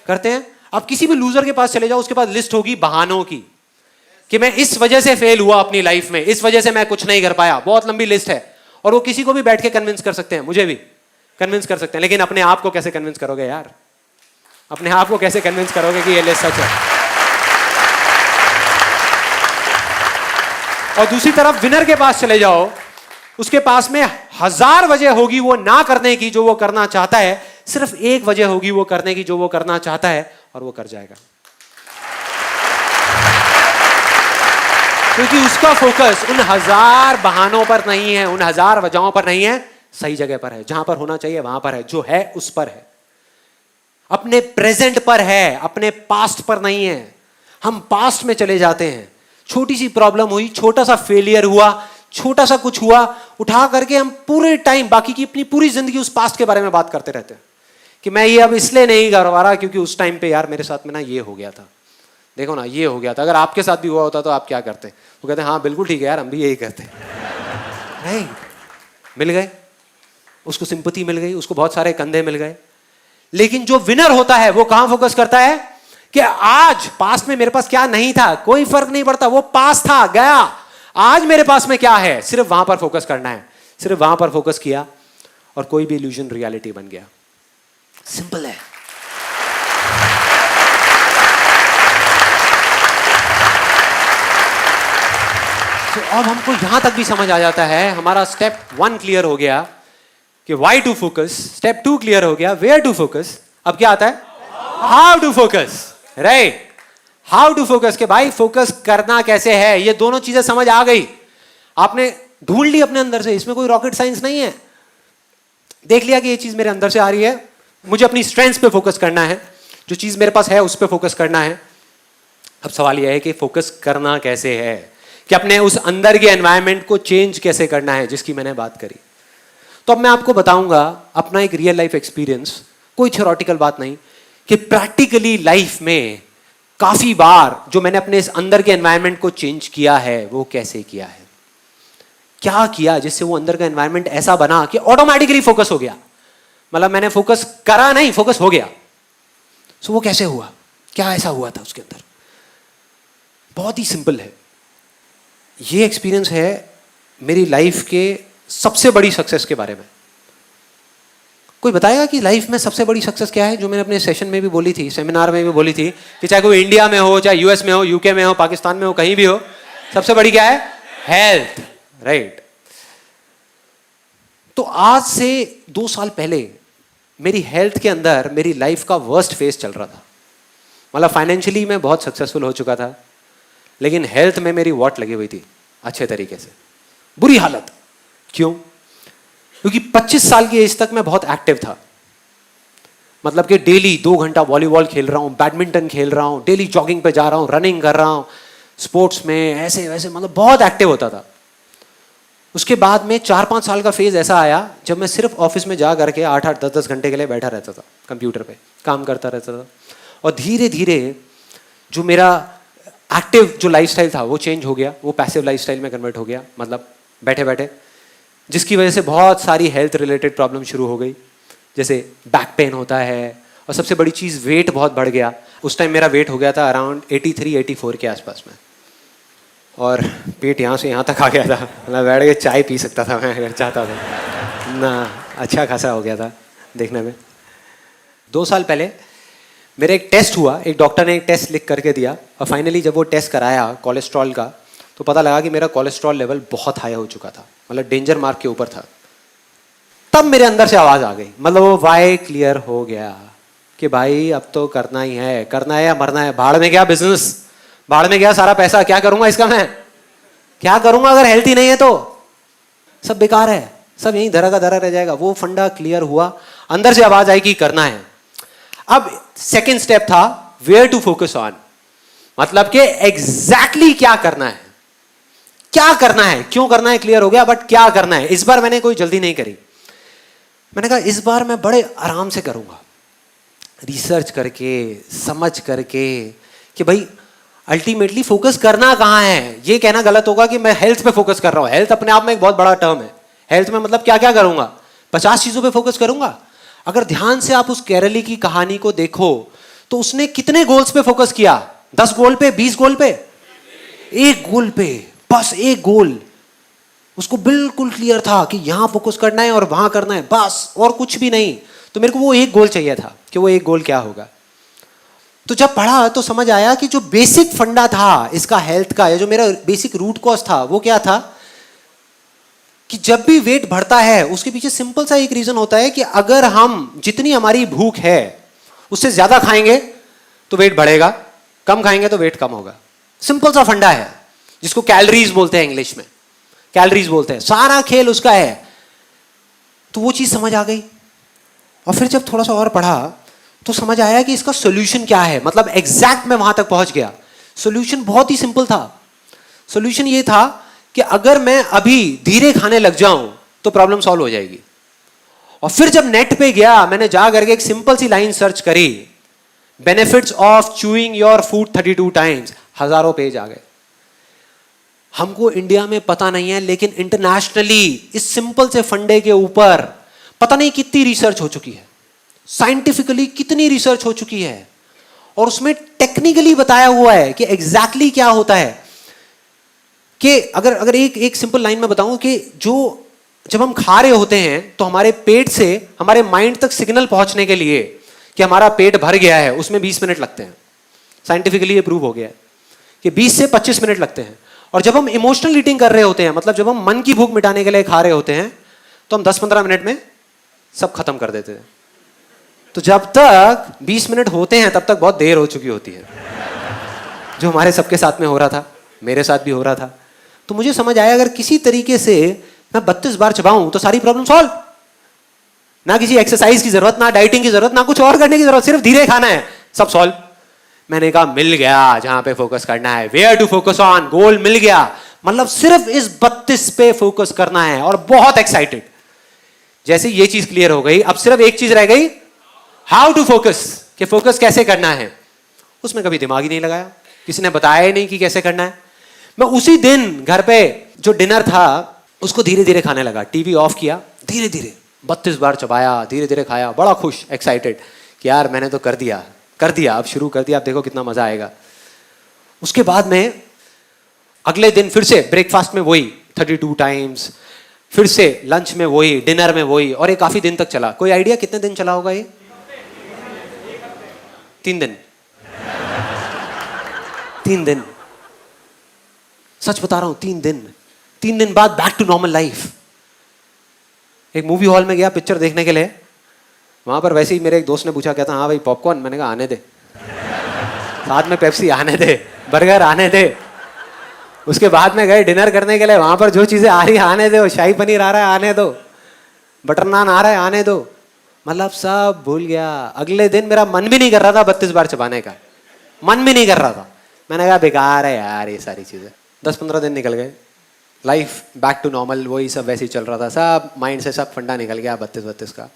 करते हैं। आप किसी भी लूजर के पास चले जाओ, उसके पास लिस्ट होगी बहानों की कि मैं इस वजह से फेल हुआ अपनी लाइफ में, इस वजह से मैं कुछ नहीं कर पाया, बहुत लंबी लिस्ट है। और वो किसी को भी बैठ के कन्विंस कर सकते हैं, मुझे भी कन्विंस कर सकते हैं, लेकिन अपने आप को कैसे कन्विंस करोगे यार? अपने आप को कैसे कन्विंस करोगे कि ये लिस्ट सच है? और दूसरी तरफ विनर के पास चले जाओ, उसके पास में 1000 वजह होगी वो ना करने की जो वो करना चाहता है, सिर्फ एक वजह होगी वो करने की जो वो करना चाहता है, और वो कर जाएगा। क्योंकि उसका फोकस उन 1000 बहानों पर नहीं है, उन 1000 वजहों पर नहीं है, सही जगह पर है, जहां पर होना चाहिए वहां पर है, जो है उस पर है, अपने प्रेजेंट पर है, अपने पास्ट पर नहीं है। हम पास्ट में चले जाते हैं, छोटी सी प्रॉब्लम हुई, छोटा सा फेलियर हुआ, छोटा सा कुछ हुआ, उठा करके हम पूरे टाइम बाकी की अपनी पूरी जिंदगी उस पास्ट के बारे में बात करते रहते हैं कि मैं ये अब इसलिए नहीं कर पा रहा क्योंकि उस टाइम पे यार मेरे साथ में ना ये हो गया था, देखो ना ये हो गया था। अगर आपके साथ भी हुआ होता तो आप क्या करते? वो कहते हैं हाँ बिल्कुल ठीक है यार, हम भी यही करते। नहीं, मिल गए उसको, सिंपैथी मिल गई उसको, बहुत सारे कंधे मिल गए। लेकिन जो विनर होता है वो कहां फोकस करता है कि आज पास्ट में मेरे पास क्या नहीं था, कोई फर्क नहीं पड़ता, वो पास्ट था गया, आज मेरे पास में क्या है, सिर्फ वहां पर फोकस करना है। सिर्फ वहां पर फोकस किया और कोई भी इल्यूजन रियलिटी बन गया। सिंपल है। तो अब हमको यहां तक भी समझ आ जाता है, हमारा स्टेप 1 क्लियर हो गया कि why to focus, step 2 clear हो गया वेयर टू फोकस। अब क्या आता है? How to focus, right? How to focus के भाई फोकस करना कैसे है, ये दोनों चीजें समझ आ गई, आपने ढूंढ ली अपने अंदर से, इसमें कोई रॉकेट साइंस नहीं है। देख लिया कि ये चीज मेरे अंदर से आ रही है, मुझे अपनी स्ट्रेंथ्स पे फोकस करना है, जो चीज मेरे पास है उस पे फोकस करना है। अब सवाल यह है कि फोकस करना कैसे है, कि अपने उस अंदर के एनवायरनमेंट को चेंज कैसे करना है जिसकी मैंने बात करी। तो अब मैं आपको बताऊंगा अपना एक रियल लाइफ एक्सपीरियंस, कोई थ्योरेटिकल बात नहीं, कि प्रैक्टिकली लाइफ में काफी बार जो मैंने अपने इस अंदर के एनवायरनमेंट को चेंज किया है वो कैसे किया है, क्या किया जिससे वो अंदर का एनवायरनमेंट ऐसा बना कि ऑटोमेटिकली फोकस हो गया। मतलब मैंने फोकस करा नहीं, फोकस हो गया। सो वो कैसे हुआ, क्या ऐसा हुआ था उसके अंदर? बहुत ही सिंपल है। ये एक्सपीरियंस है मेरी लाइफ के सबसे बड़ी सक्सेस के बारे में। कोई बताएगा कि लाइफ में सबसे बड़ी सक्सेस क्या है, जो मैंने अपने सेशन में भी बोली थी, सेमिनार में भी बोली थी, कि चाहे कोई इंडिया में हो, चाहे यूएस में हो, यूके में हो, पाकिस्तान में हो, कहीं भी हो, सबसे बड़ी क्या है? Health, right? तो आज से 2 साल पहले मेरी हेल्थ के अंदर मेरी लाइफ का वर्स्ट फेज चल रहा था। मतलब फाइनेंशियली मैं बहुत सक्सेसफुल हो चुका था, लेकिन हेल्थ में मेरी वॉट लगी हुई थी अच्छे तरीके से, बुरी हालत। क्यों? क्योंकि 25 साल की एज तक मैं बहुत एक्टिव था। मतलब कि डेली 2 घंटा वॉलीबॉल खेल रहा हूँ, बैडमिंटन खेल रहा हूँ, डेली जॉगिंग पे जा रहा हूँ, रनिंग कर रहा हूँ, स्पोर्ट्स में ऐसे वैसे, मतलब बहुत एक्टिव होता था। उसके बाद में 4-5 साल का फेज ऐसा आया जब मैं सिर्फ ऑफिस में जा करके 8-8, 10-10 घंटे के लिए बैठा रहता था, कंप्यूटर पे काम करता रहता था। और धीरे धीरे जो मेरा एक्टिव जो लाइफस्टाइल था वो चेंज हो गया, वो पैसिव लाइफस्टाइल में कन्वर्ट हो गया, मतलब बैठे बैठे, जिसकी वजह से बहुत सारी हेल्थ रिलेटेड प्रॉब्लम शुरू हो गई। जैसे बैक पेन होता है, और सबसे बड़ी चीज़ वेट बहुत बढ़ गया। उस टाइम मेरा वेट हो गया था अराउंड 83-84 के आसपास में, और पेट यहाँ से यहाँ तक आ गया था, मतलब बैठ के चाय पी सकता था मैं अगर चाहता था ना, अच्छा खासा हो गया था देखने में। 2 साल पहले मेरा एक टेस्ट हुआ, एक डॉक्टर ने एक टेस्ट लिख करके दिया, और फाइनली जब वो टेस्ट कराया कोलेस्ट्रॉल का, तो पता लगा कि मेरा कोलेस्ट्रॉल लेवल बहुत हाई हो चुका था, मतलब डेंजर मार्क के ऊपर था। तब मेरे अंदर से आवाज़ आ गई, मतलब वो वाई क्लियर हो गया कि भाई अब तो करना ही है, करना है या मरना है। भाड़ में गया बिजनेस, भाड़ में गया सारा पैसा, क्या करूंगा इसका मैं, क्या करूंगा अगर हेल्थ ही नहीं है तो सब बेकार है, सब यहीं धरा का धरा रह जाएगा। वो फंडा क्लियर हुआ, अंदर से आवाज आई कि करना है। अब सेकेंड स्टेप था वेयर टू फोकस ऑन, मतलब कि एग्जैक्टली क्या करना है, क्या करना है, क्यों करना है क्लियर हो गया, बट क्या करना है। इस बार मैंने कोई जल्दी नहीं करी, मैंने कहा इस बार मैं बड़े आराम से करूंगा, रिसर्च करके, समझ करके कि भाई अल्टीमेटली फोकस करना कहाँ है? ये कहना गलत होगा कि मैं हेल्थ पे फोकस कर रहा हूं। हेल्थ अपने आप में एक बहुत बड़ा टर्म है। हेल्थ में मतलब क्या क्या करूंगा? 50 चीजों पे फोकस करूंगा। अगर ध्यान से आप उस केरली की कहानी को देखो तो उसने कितने गोल्स पे फोकस किया? 10 गोल पे, 20 गोल पे? एक गोल पे, बस एक गोल। उसको बिल्कुल क्लियर था कि यहां फोकस करना है और वहां करना है, बस, और कुछ भी नहीं। तो मेरे को वो एक गोल चाहिए था कि वो एक गोल क्या होगा। तो जब पढ़ा तो समझ आया कि जो बेसिक फंडा था इसका हेल्थ का, या जो मेरा बेसिक रूट कॉज था, वो क्या था कि जब भी वेट बढ़ता है उसके पीछे सिंपल सा एक रीजन होता है कि अगर हम जितनी हमारी भूख है उससे ज्यादा खाएंगे तो वेट बढ़ेगा, कम खाएंगे तो वेट कम होगा। सिंपल सा फंडा है जिसको कैलोरीज बोलते हैं, इंग्लिश में कैलोरीज बोलते हैं। सारा खेल उसका है। तो वो चीज समझ आ गई। और फिर जब थोड़ा सा और पढ़ा तो समझ आया कि इसका सॉल्यूशन क्या है। मतलब एग्जैक्ट मैं वहां तक पहुंच गया। सॉल्यूशन बहुत ही सिंपल था। सॉल्यूशन ये था कि अगर मैं अभी धीरे खाने लग जाऊं तो प्रॉब्लम सॉल्व हो जाएगी। और फिर जब नेट पे गया, मैंने जा करके एक सिंपल सी लाइन सर्च करी, benefits of chewing your food 32 times. हजारों पेज आ गए। हमको इंडिया में पता नहीं है, लेकिन इंटरनेशनली इस सिंपल से फंडे के ऊपर पता नहीं कितनी रिसर्च हो चुकी है, साइंटिफिकली कितनी रिसर्च हो चुकी है, और उसमें टेक्निकली बताया हुआ है कि एग्जैक्टली क्या होता है। कि अगर एक सिंपल लाइन में बताऊं कि जब हम खा रहे होते हैं तो हमारे पेट से हमारे माइंड तक सिग्नल पहुंचने के लिए कि हमारा पेट भर गया है, उसमें 20 मिनट लगते हैं। साइंटिफिकली ये प्रूव हो गया है कि 20 से 25 मिनट लगते हैं। और जब हम इमोशनल ईटिंग कर रहे होते हैं, मतलब जब हम मन की भूख मिटाने के लिए खा रहे होते हैं, तो हम 10-15 मिनट में सब खत्म कर देते हैं। तो जब तक 20 मिनट होते हैं तब तक बहुत देर हो चुकी होती है, जो हमारे सबके साथ में हो रहा था, मेरे साथ भी हो रहा था। तो मुझे समझ आया अगर किसी तरीके से मैं 32 बार चबाऊं तो सारी प्रॉब्लम सॉल्व। ना किसी एक्सरसाइज की जरूरत, ना डाइटिंग की जरूरत, ना कुछ और करने की जरूरत, सिर्फ धीरे खाना है, सब सॉल्व। मैंने कहा मिल गया जहां पे फोकस करना है, वेयर टू फोकस ऑन, गोल मिल गया। मतलब सिर्फ इस 32 पे फोकस करना है, और बहुत एक्साइटेड। जैसे ये चीज क्लियर हो गई, अब सिर्फ एक चीज रह गई, हाउ टू फोकस, कि फोकस कैसे करना है। उसमें कभी दिमाग ही नहीं लगाया, किसी ने बताया ही नहीं कि कैसे करना है। मैं उसी दिन घर पे जो डिनर था उसको धीरे धीरे खाने लगा। टीवी ऑफ किया, धीरे धीरे 32 बार चबाया, धीरे धीरे खाया, बड़ा खुश, एक्साइटेड कि यार मैंने तो कर दिया, अब शुरू कर दिया, अब देखो कितना मजा आएगा। उसके बाद में अगले दिन फिर से ब्रेकफास्ट में वही 32 टाइम्स, फिर से लंच में वही, डिनर में वही, और ये काफी दिन तक चला। कोई आइडिया कितने दिन चला होगा ये? 3 दिन। 3 दिन, सच बता रहा हूं, 3 दिन। 3 दिन बाद बैक टू नॉर्मल लाइफ। एक मूवी हॉल में गया पिक्चर देखने के लिए। वहां पर वैसे ही मेरे एक दोस्त ने पूछा, कहता हाँ भाई पॉपकॉर्न। मैंने कहा आने दे, साथ में पेप्सी आने दे, बर्गर आने दे। उसके बाद में गए डिनर करने के लिए, वहां पर जो चीजें आ रही है आने दो, शाही पनीर आ रहा है आने दो, बटर नान आ रहा है आने दो। मतलब सब भूल गया। अगले दिन मेरा मन भी नहीं कर रहा था 32 बार चबाने का, मन भी नहीं कर रहा था। मैंने कहा बेकार है यार ये सारी चीजें। 10-15 दिन निकल गए, लाइफ बैक टू नॉर्मल, वही सब वैसे ही चल रहा था। सब माइंड से सब फंडा निकल गया 32 का।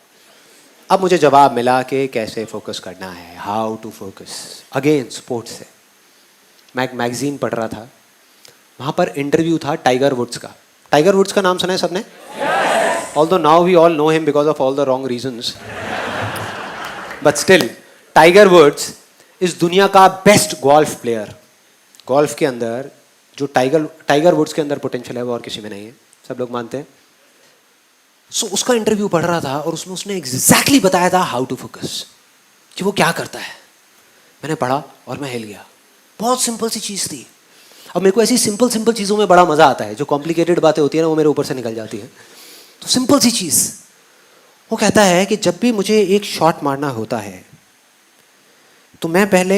अब मुझे जवाब मिला कि कैसे फोकस करना है, how to focus. Again sports से मैं एक मैगजीन पढ़ रहा था, वहां पर इंटरव्यू था टाइगर वुड्स का। टाइगर वुड्स का नाम सुना है सबने? Although now we all know him because of all the wrong reasons, but still Tiger Woods इस दुनिया का बेस्ट गोल्फ प्लेयर। गोल्फ के अंदर जो टाइगर वुड्स के अंदर पोटेंशियल है वो और किसी में नहीं है, सब लोग मानते हैं। सो उसका इंटरव्यू पढ़ रहा था और उसमें उसने एग्जैक्टली बताया था हाउ टू फोकस, कि वो क्या करता है। मैंने पढ़ा और मैं हिल गया। बहुत सिंपल सी चीज थी। अब मेरे को ऐसी सिंपल चीजों में बड़ा मजा आता है। जो कॉम्प्लिकेटेड बातें होती है ना वो मेरे ऊपर से निकल जाती है। तो सिंपल सी चीज, वो कहता है कि जब भी मुझे एक शॉट मारना होता है तो मैं पहले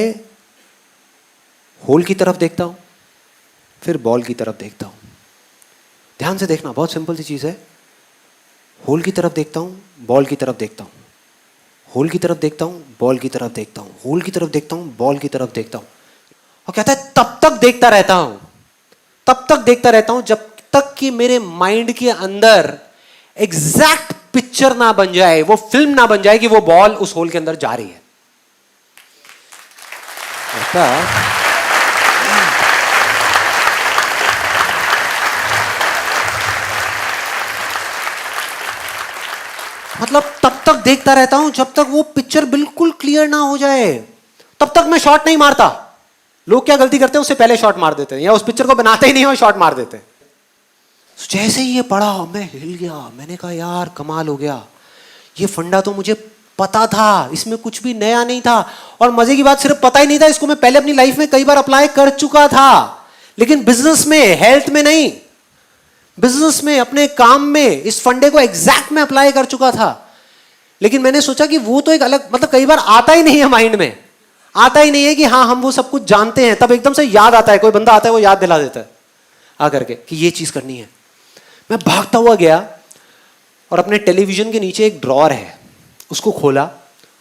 होल की तरफ देखता हूं, फिर बॉल की तरफ देखता हूं। ध्यान से देखना, बहुत सिंपल सी चीज है। होल की तरफ देखता हूं, बॉल की तरफ देखता हूं, होल की तरफ देखता हूं, बॉल की तरफ देखता हूं, होल की तरफ देखता हूं, बॉल की तरफ देखता हूं। और कहता है तब तक देखता रहता हूं, तब तक देखता रहता हूं जब तक कि मेरे माइंड के अंदर एग्जैक्ट पिक्चर ना बन जाए, वो फिल्म ना बन जाए कि वो बॉल उस होल के अंदर जा रही है। तक देखता रहता हूं जब तक वो पिक्चर बिल्कुल क्लियर ना हो जाए, तब तक मैं शॉट नहीं मारता। लोग क्या गलती करते हैं, उससे पहले शॉट मार देते हैं, या उस पिक्चर को बनाते ही नहीं और शॉट मार देते हैं। जैसे ही ये पढ़ा मैं हिल गया, मैंने कहा यार कमाल हो गया, ये फंडा तो मुझे पता था, इसमें कुछ भी नया नहीं था। और मजे की बात, सिर्फ पता ही नहीं था, इसको मैं पहले अपनी लाइफ में कई बार अप्लाई कर चुका था, लेकिन बिजनेस में, हेल्थ में नहीं, बिजनेस में, अपने काम में इस फंडे को एग्जैक्ट में अप्लाई कर चुका था। लेकिन मैंने सोचा कि वो तो एक अलग, मतलब कई बार आता ही नहीं है माइंड में, आता ही नहीं है कि हाँ हम वो सब कुछ जानते हैं, तब एकदम से याद आता है, कोई बंदा आता है वो याद दिला देता है आकर के कि ये चीज करनी है। मैं भागता हुआ गया और अपने टेलीविजन के नीचे एक ड्रॉअर है, उसको खोला,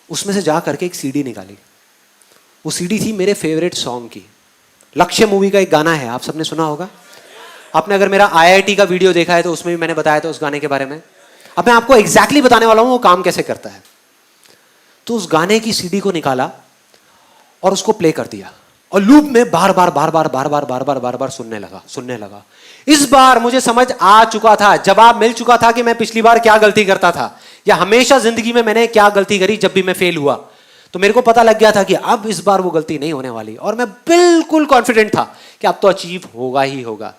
उसमें से जा करके एक सीडी निकाली। वो सीडी थी मेरे फेवरेट सॉन्ग की, लक्ष्य मूवी का एक गाना है, आप सबने सुना होगा। आपने अगर मेरा IIT का वीडियो देखा है तो उसमें भी मैंने बताया था उस गाने के बारे में। अब मैं आपको एग्जैक्टली बताने वाला हूं वो काम कैसे करता है। तो उस गाने की सीडी को निकाला और उसको प्ले कर दिया और लूप में बार बार सुनने लगा। इस बार मुझे समझ आ चुका था, जवाब मिल चुका था कि मैं पिछली बार क्या गलती करता था, या हमेशा जिंदगी में मैंने क्या गलती करी जब भी मैं फेल हुआ। तो मेरे को पता लग गया था कि अब इस बार वो गलती नहीं होने वाली, और मैं बिल्कुल कॉन्फिडेंट था कि अब तो अचीव होगा ही होगा।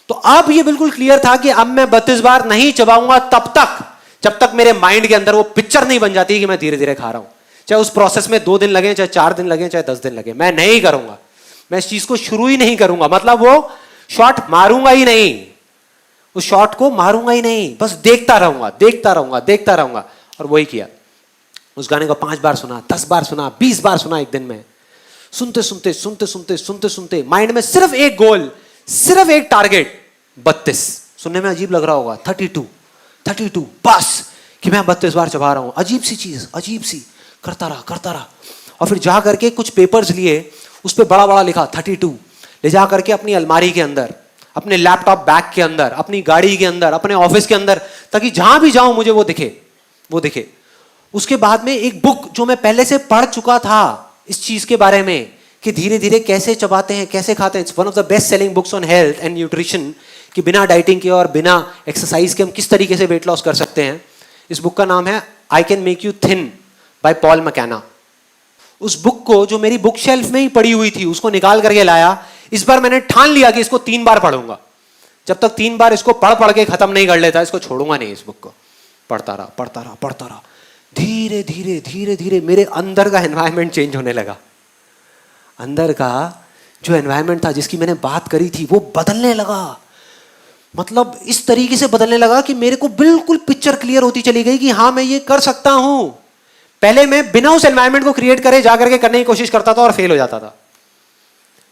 तो अब ये बिल्कुल क्लियर था कि अब मैं 32 बार नहीं चबाऊंगा तब तक जब तक मेरे माइंड के अंदर वो पिक्चर नहीं बन जाती कि मैं धीरे धीरे खा रहा हूं। चाहे उस प्रोसेस में 2 दिन लगे, चाहे 4 दिन लगे, चाहे 10 दिन लगे, मैं नहीं करूंगा, मैं इस चीज को शुरू ही नहीं करूंगा। मतलब वो शॉट मारूंगा ही नहीं, उस शॉट को मारूंगा ही नहीं, बस देखता रहूंगा। और वही किया। उस गाने को 5 बार सुना, 10 बार सुना, 20 बार सुना एक दिन में। सुनते माइंड में सिर्फ एक गोल, सिर्फ एक टारगेट, 32। सुनने में अजीब लग रहा होगा, 32 बस, कि मैं 32 बार चबा रहा हूं। अजीब सी चीज, अजीब सी, करता रहा। और फिर जा करके कुछ पेपर्स लिए, उस पर बड़ा लिखा 32, ले जा करके अपनी अलमारी के अंदर, अपने लैपटॉप बैग के अंदर, अपनी गाड़ी के अंदर, अपने ऑफिस के अंदर, ताकि जहां भी जाऊं मुझे वो दिखे। उसके बाद में एक बुक जो मैं पहले से पढ़ चुका था इस चीज के बारे में कि धीरे धीरे कैसे चबाते हैं, कैसे खाते हैं। It's one of the best selling books on health and nutrition, कि बिना डाइटिंग के और बिना एक्सरसाइज के हम किस तरीके से वेट लॉस कर सकते हैं। इस बुक का नाम है I can make you thin by Paul McKenna. उस बुक को, जो मेरी बुक शेल्फ में ही पड़ी हुई थी, उसको निकाल करके लाया। इस बार मैंने ठान लिया कि इसको 3 बार पढ़ूंगा। जब तक 3 बार इसको पढ़ के खत्म नहीं कर लेता, इसको छोड़ूंगा नहीं। इस बुक को पढ़ता रहा। धीरे धीरे मेरे अंदर का एनवायरनमेंट चेंज होने लगा। अंदर का जो एनवायरनमेंट था, जिसकी मैंने बात करी थी, वो बदलने लगा। मतलब इस तरीके से बदलने लगा कि मेरे को बिल्कुल पिक्चर क्लियर होती चली गई कि हाँ मैं ये कर सकता हूं। पहले मैं बिना उस एनवायरनमेंट को क्रिएट करे जाकर के करने की कोशिश करता था और फेल हो जाता था।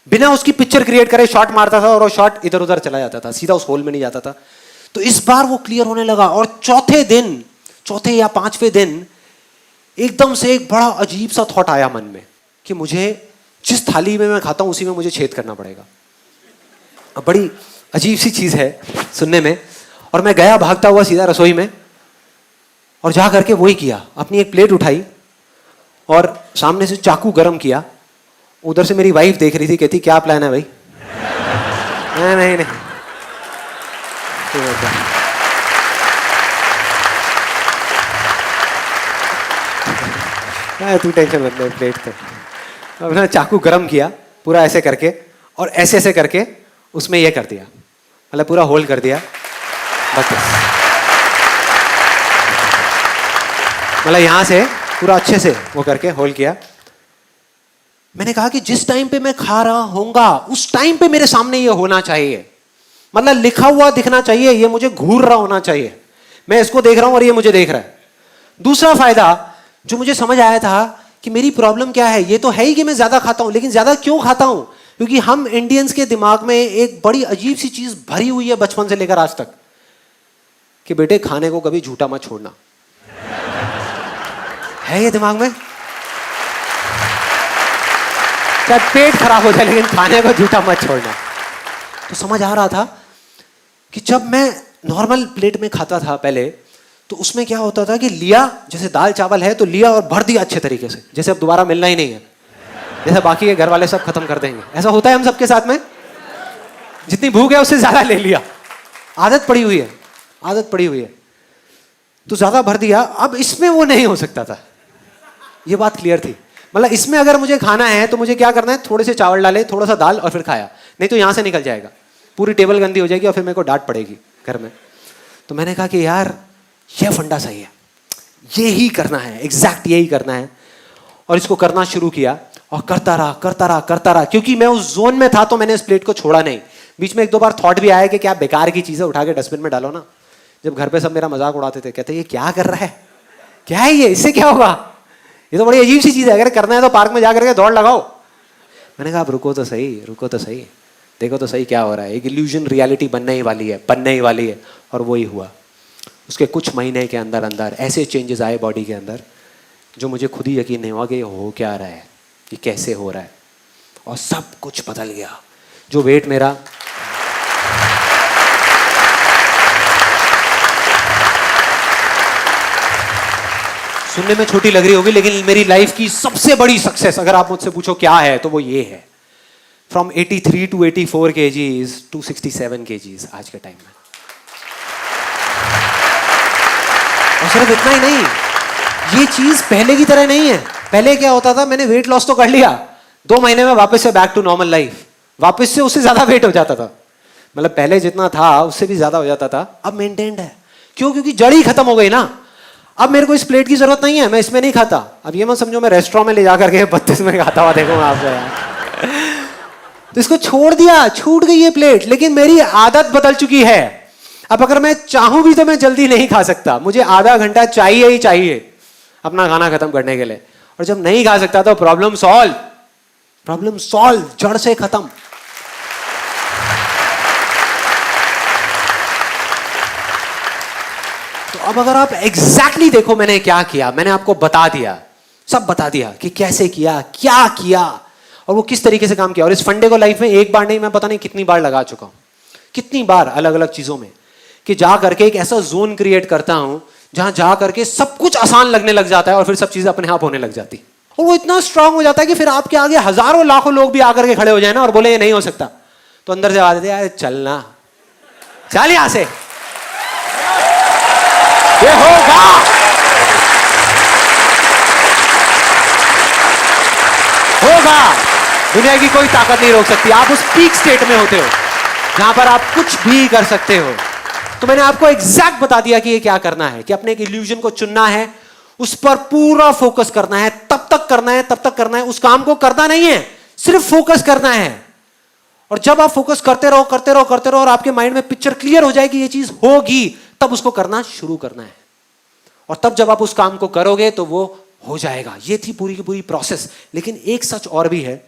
बिना उसकी पिक्चर क्रिएट करे शॉट मारता था और वो शॉट इधर उधर चला जाता था, सीधा उस होल में नहीं जाता था। तो इस बार वो क्लियर होने लगा। और चौथे या 5वें दिन एकदम से एक बड़ा अजीब सा थॉट आया मन में कि मुझे जिस थाली में मैं खाता हूं उसी में मुझे छेद करना पड़ेगा। अब बड़ी अजीब सी चीज है सुनने में। और मैं गया भागता हुआ सीधा रसोई में और जा करके वही किया। अपनी एक प्लेट उठाई और सामने से चाकू गरम किया। उधर से मेरी वाइफ देख रही थी, कहती क्या प्लान है भाई? नहीं तू टेंशन मत ले, प्लेट तो अपना चाकू गरम किया पूरा ऐसे करके, और ऐसे करके उसमें ये कर दिया, मतलब पूरा होल्ड कर दिया। बस मतलब यहां से पूरा अच्छे से वो करके होल्ड किया। मैंने कहा कि जिस टाइम पे मैं खा रहा होऊंगा उस टाइम पे मेरे सामने ये होना चाहिए, मतलब लिखा हुआ दिखना चाहिए, ये मुझे घूर रहा होना चाहिए। मैं इसको देख रहा हूं और ये मुझे देख रहा है। दूसरा फायदा जो मुझे समझ आया था कि मेरी प्रॉब्लम क्या है, ये तो है ही कि मैं ज्यादा खाता हूं, लेकिन ज्यादा क्यों खाता हूं? क्योंकि हम इंडियंस के दिमाग में एक बड़ी अजीब सी चीज भरी हुई है बचपन से लेकर आज तक, कि बेटे खाने को कभी झूठा मत छोड़ना। है ये दिमाग में, चाहे पेट खराब हो जाए लेकिन खाने को झूठा मत छोड़ना। तो समझ आ रहा था कि जब मैं नॉर्मल प्लेट में खाता था पहले, तो उसमें क्या होता था कि लिया, जैसे दाल चावल है तो लिया और भर दिया अच्छे तरीके से, जैसे अब दोबारा मिलना ही नहीं है, जैसे बाकी के घर वाले सब खत्म कर देंगे। ऐसा होता है हम सबके साथ में, जितनी भूख है उससे ज्यादा ले लिया। आदत पड़ी हुई है। तो ज्यादा भर दिया, अब इसमें वो नहीं हो सकता था, ये बात क्लियर थी। मतलब इसमें अगर मुझे खाना है तो मुझे क्या करना है, थोड़े से चावल डाले, थोड़ा सा दाल और फिर खाया, नहीं तो यहां से निकल जाएगा, पूरी टेबल गंदी हो जाएगी और फिर मेरे को डांट पड़ेगी घर में। तो मैंने कहा कि यार ये फंडा सही है, ये ही करना है, एग्जैक्ट यही करना है। और इसको करना शुरू किया और करता रहा करता रहा करता रहा, क्योंकि मैं उस जोन में था तो मैंने इस प्लेट को छोड़ा नहीं। बीच में एक दो बार थॉट भी आया कि क्या बेकार की चीजें उठा के डस्टबिन में डालो ना। जब घर पे सब मेरा मजाक उड़ाते थे, कहते ये क्या कर रहा है, क्या है ये, इससे क्या होगा, ये तो बड़ी अजीब सी चीज है, अगर करना है तो पार्क में जाकर के दौड़ लगाओ। मैंने कहा आप रुको तो सही, रुको तो सही, देखो तो सही क्या हो रहा है। एक इल्यूजन रियलिटी बनने ही वाली है, बनने ही वाली है। और वही हुआ। उसके कुछ महीने के अंदर अंदर ऐसे चेंजेस आए बॉडी के अंदर जो मुझे खुद ही यकीन नहीं हुआ कि ये हो क्या रहा है, ये कैसे हो रहा है। और सब कुछ बदल गया। जो वेट मेरा सुनने में छोटी लग रही होगी, लेकिन मेरी लाइफ की सबसे बड़ी सक्सेस अगर आप मुझसे पूछो क्या है तो वो ये है। From 83 to 84 kgs to 67 kgs आज के टाइम में। और सिर्फ इतना ही नहीं, ये चीज पहले की तरह नहीं है। पहले क्या होता था, मैंने वेट लॉस तो कर लिया, 2 महीने में वापस से बैक टू नॉर्मल लाइफ, वापस से उससे ज्यादा वेट हो जाता था। मतलब पहले जितना था उससे भी ज्यादा हो जाता था। अब मेंटेन्ड है। क्यों? क्योंकि जड़ ही खत्म हो गई ना। अब मेरे को इस प्लेट की जरूरत नहीं है, मैं इसमें नहीं खाता। अब ये मत समझो मैं रेस्टोरेंट में ले जाकर के 32 में खाता हुआ देखो आपसे यार। तो इसको छोड़ दिया, छूट गई ये प्लेट, लेकिन मेरी आदत बदल चुकी है। अब अगर मैं चाहूं भी तो मैं जल्दी नहीं खा सकता, मुझे आधा घंटा चाहिए ही चाहिए अपना खाना खत्म करने के लिए। और जब नहीं खा सकता तो प्रॉब्लम सॉल्व, प्रॉब्लम सॉल्व, जड़ से खत्म। तो अब अगर आप एग्जैक्टली देखो मैंने क्या किया, मैंने आपको बता दिया, सब बता दिया कि कैसे किया, क्या किया और वो किस तरीके से काम किया। और इस फंडे को लाइफ में एक बार नहीं, मैं पता नहीं कितनी बार लगा चुका हूं, कितनी बार अलग अलग चीजों में, कि जा करके एक ऐसा जोन क्रिएट करता हूं जहां जा करके सब कुछ आसान लगने लग जाता है और फिर सब चीजें अपने आप होने लग जाती। और वो इतना स्ट्रांग हो जाता है कि फिर आपके आगे हजारों लाखों लोग भी आकर के खड़े हो जाए ना और बोले ये नहीं हो सकता, तो अंदर से आवाज देते चलना, चल यहां से, ये होगा, होगा। दुनिया की कोई ताकत नहीं रोक सकती। आप उस पीक स्टेट में होते हो जहां पर आप कुछ भी कर सकते हो। तो मैंने आपको एग्जैक्ट बता दिया कि ये क्या करना है, कि अपने एक इल्यूजन को चुनना है, उस पर पूरा फोकस करना है, तब तक करना है, तब तक करना है। उस काम को करना नहीं है, सिर्फ फोकस करना है। और जब आप फोकस करते रहो करते रहो करते रहो और आपके माइंड में पिक्चर क्लियर हो जाए कि ये चीज होगी, तब उसको करना शुरू करना है। और तब जब आप उस काम को करोगे तो वो हो जाएगा। ये थी पूरी की पूरी प्रोसेस। लेकिन एक सच और भी है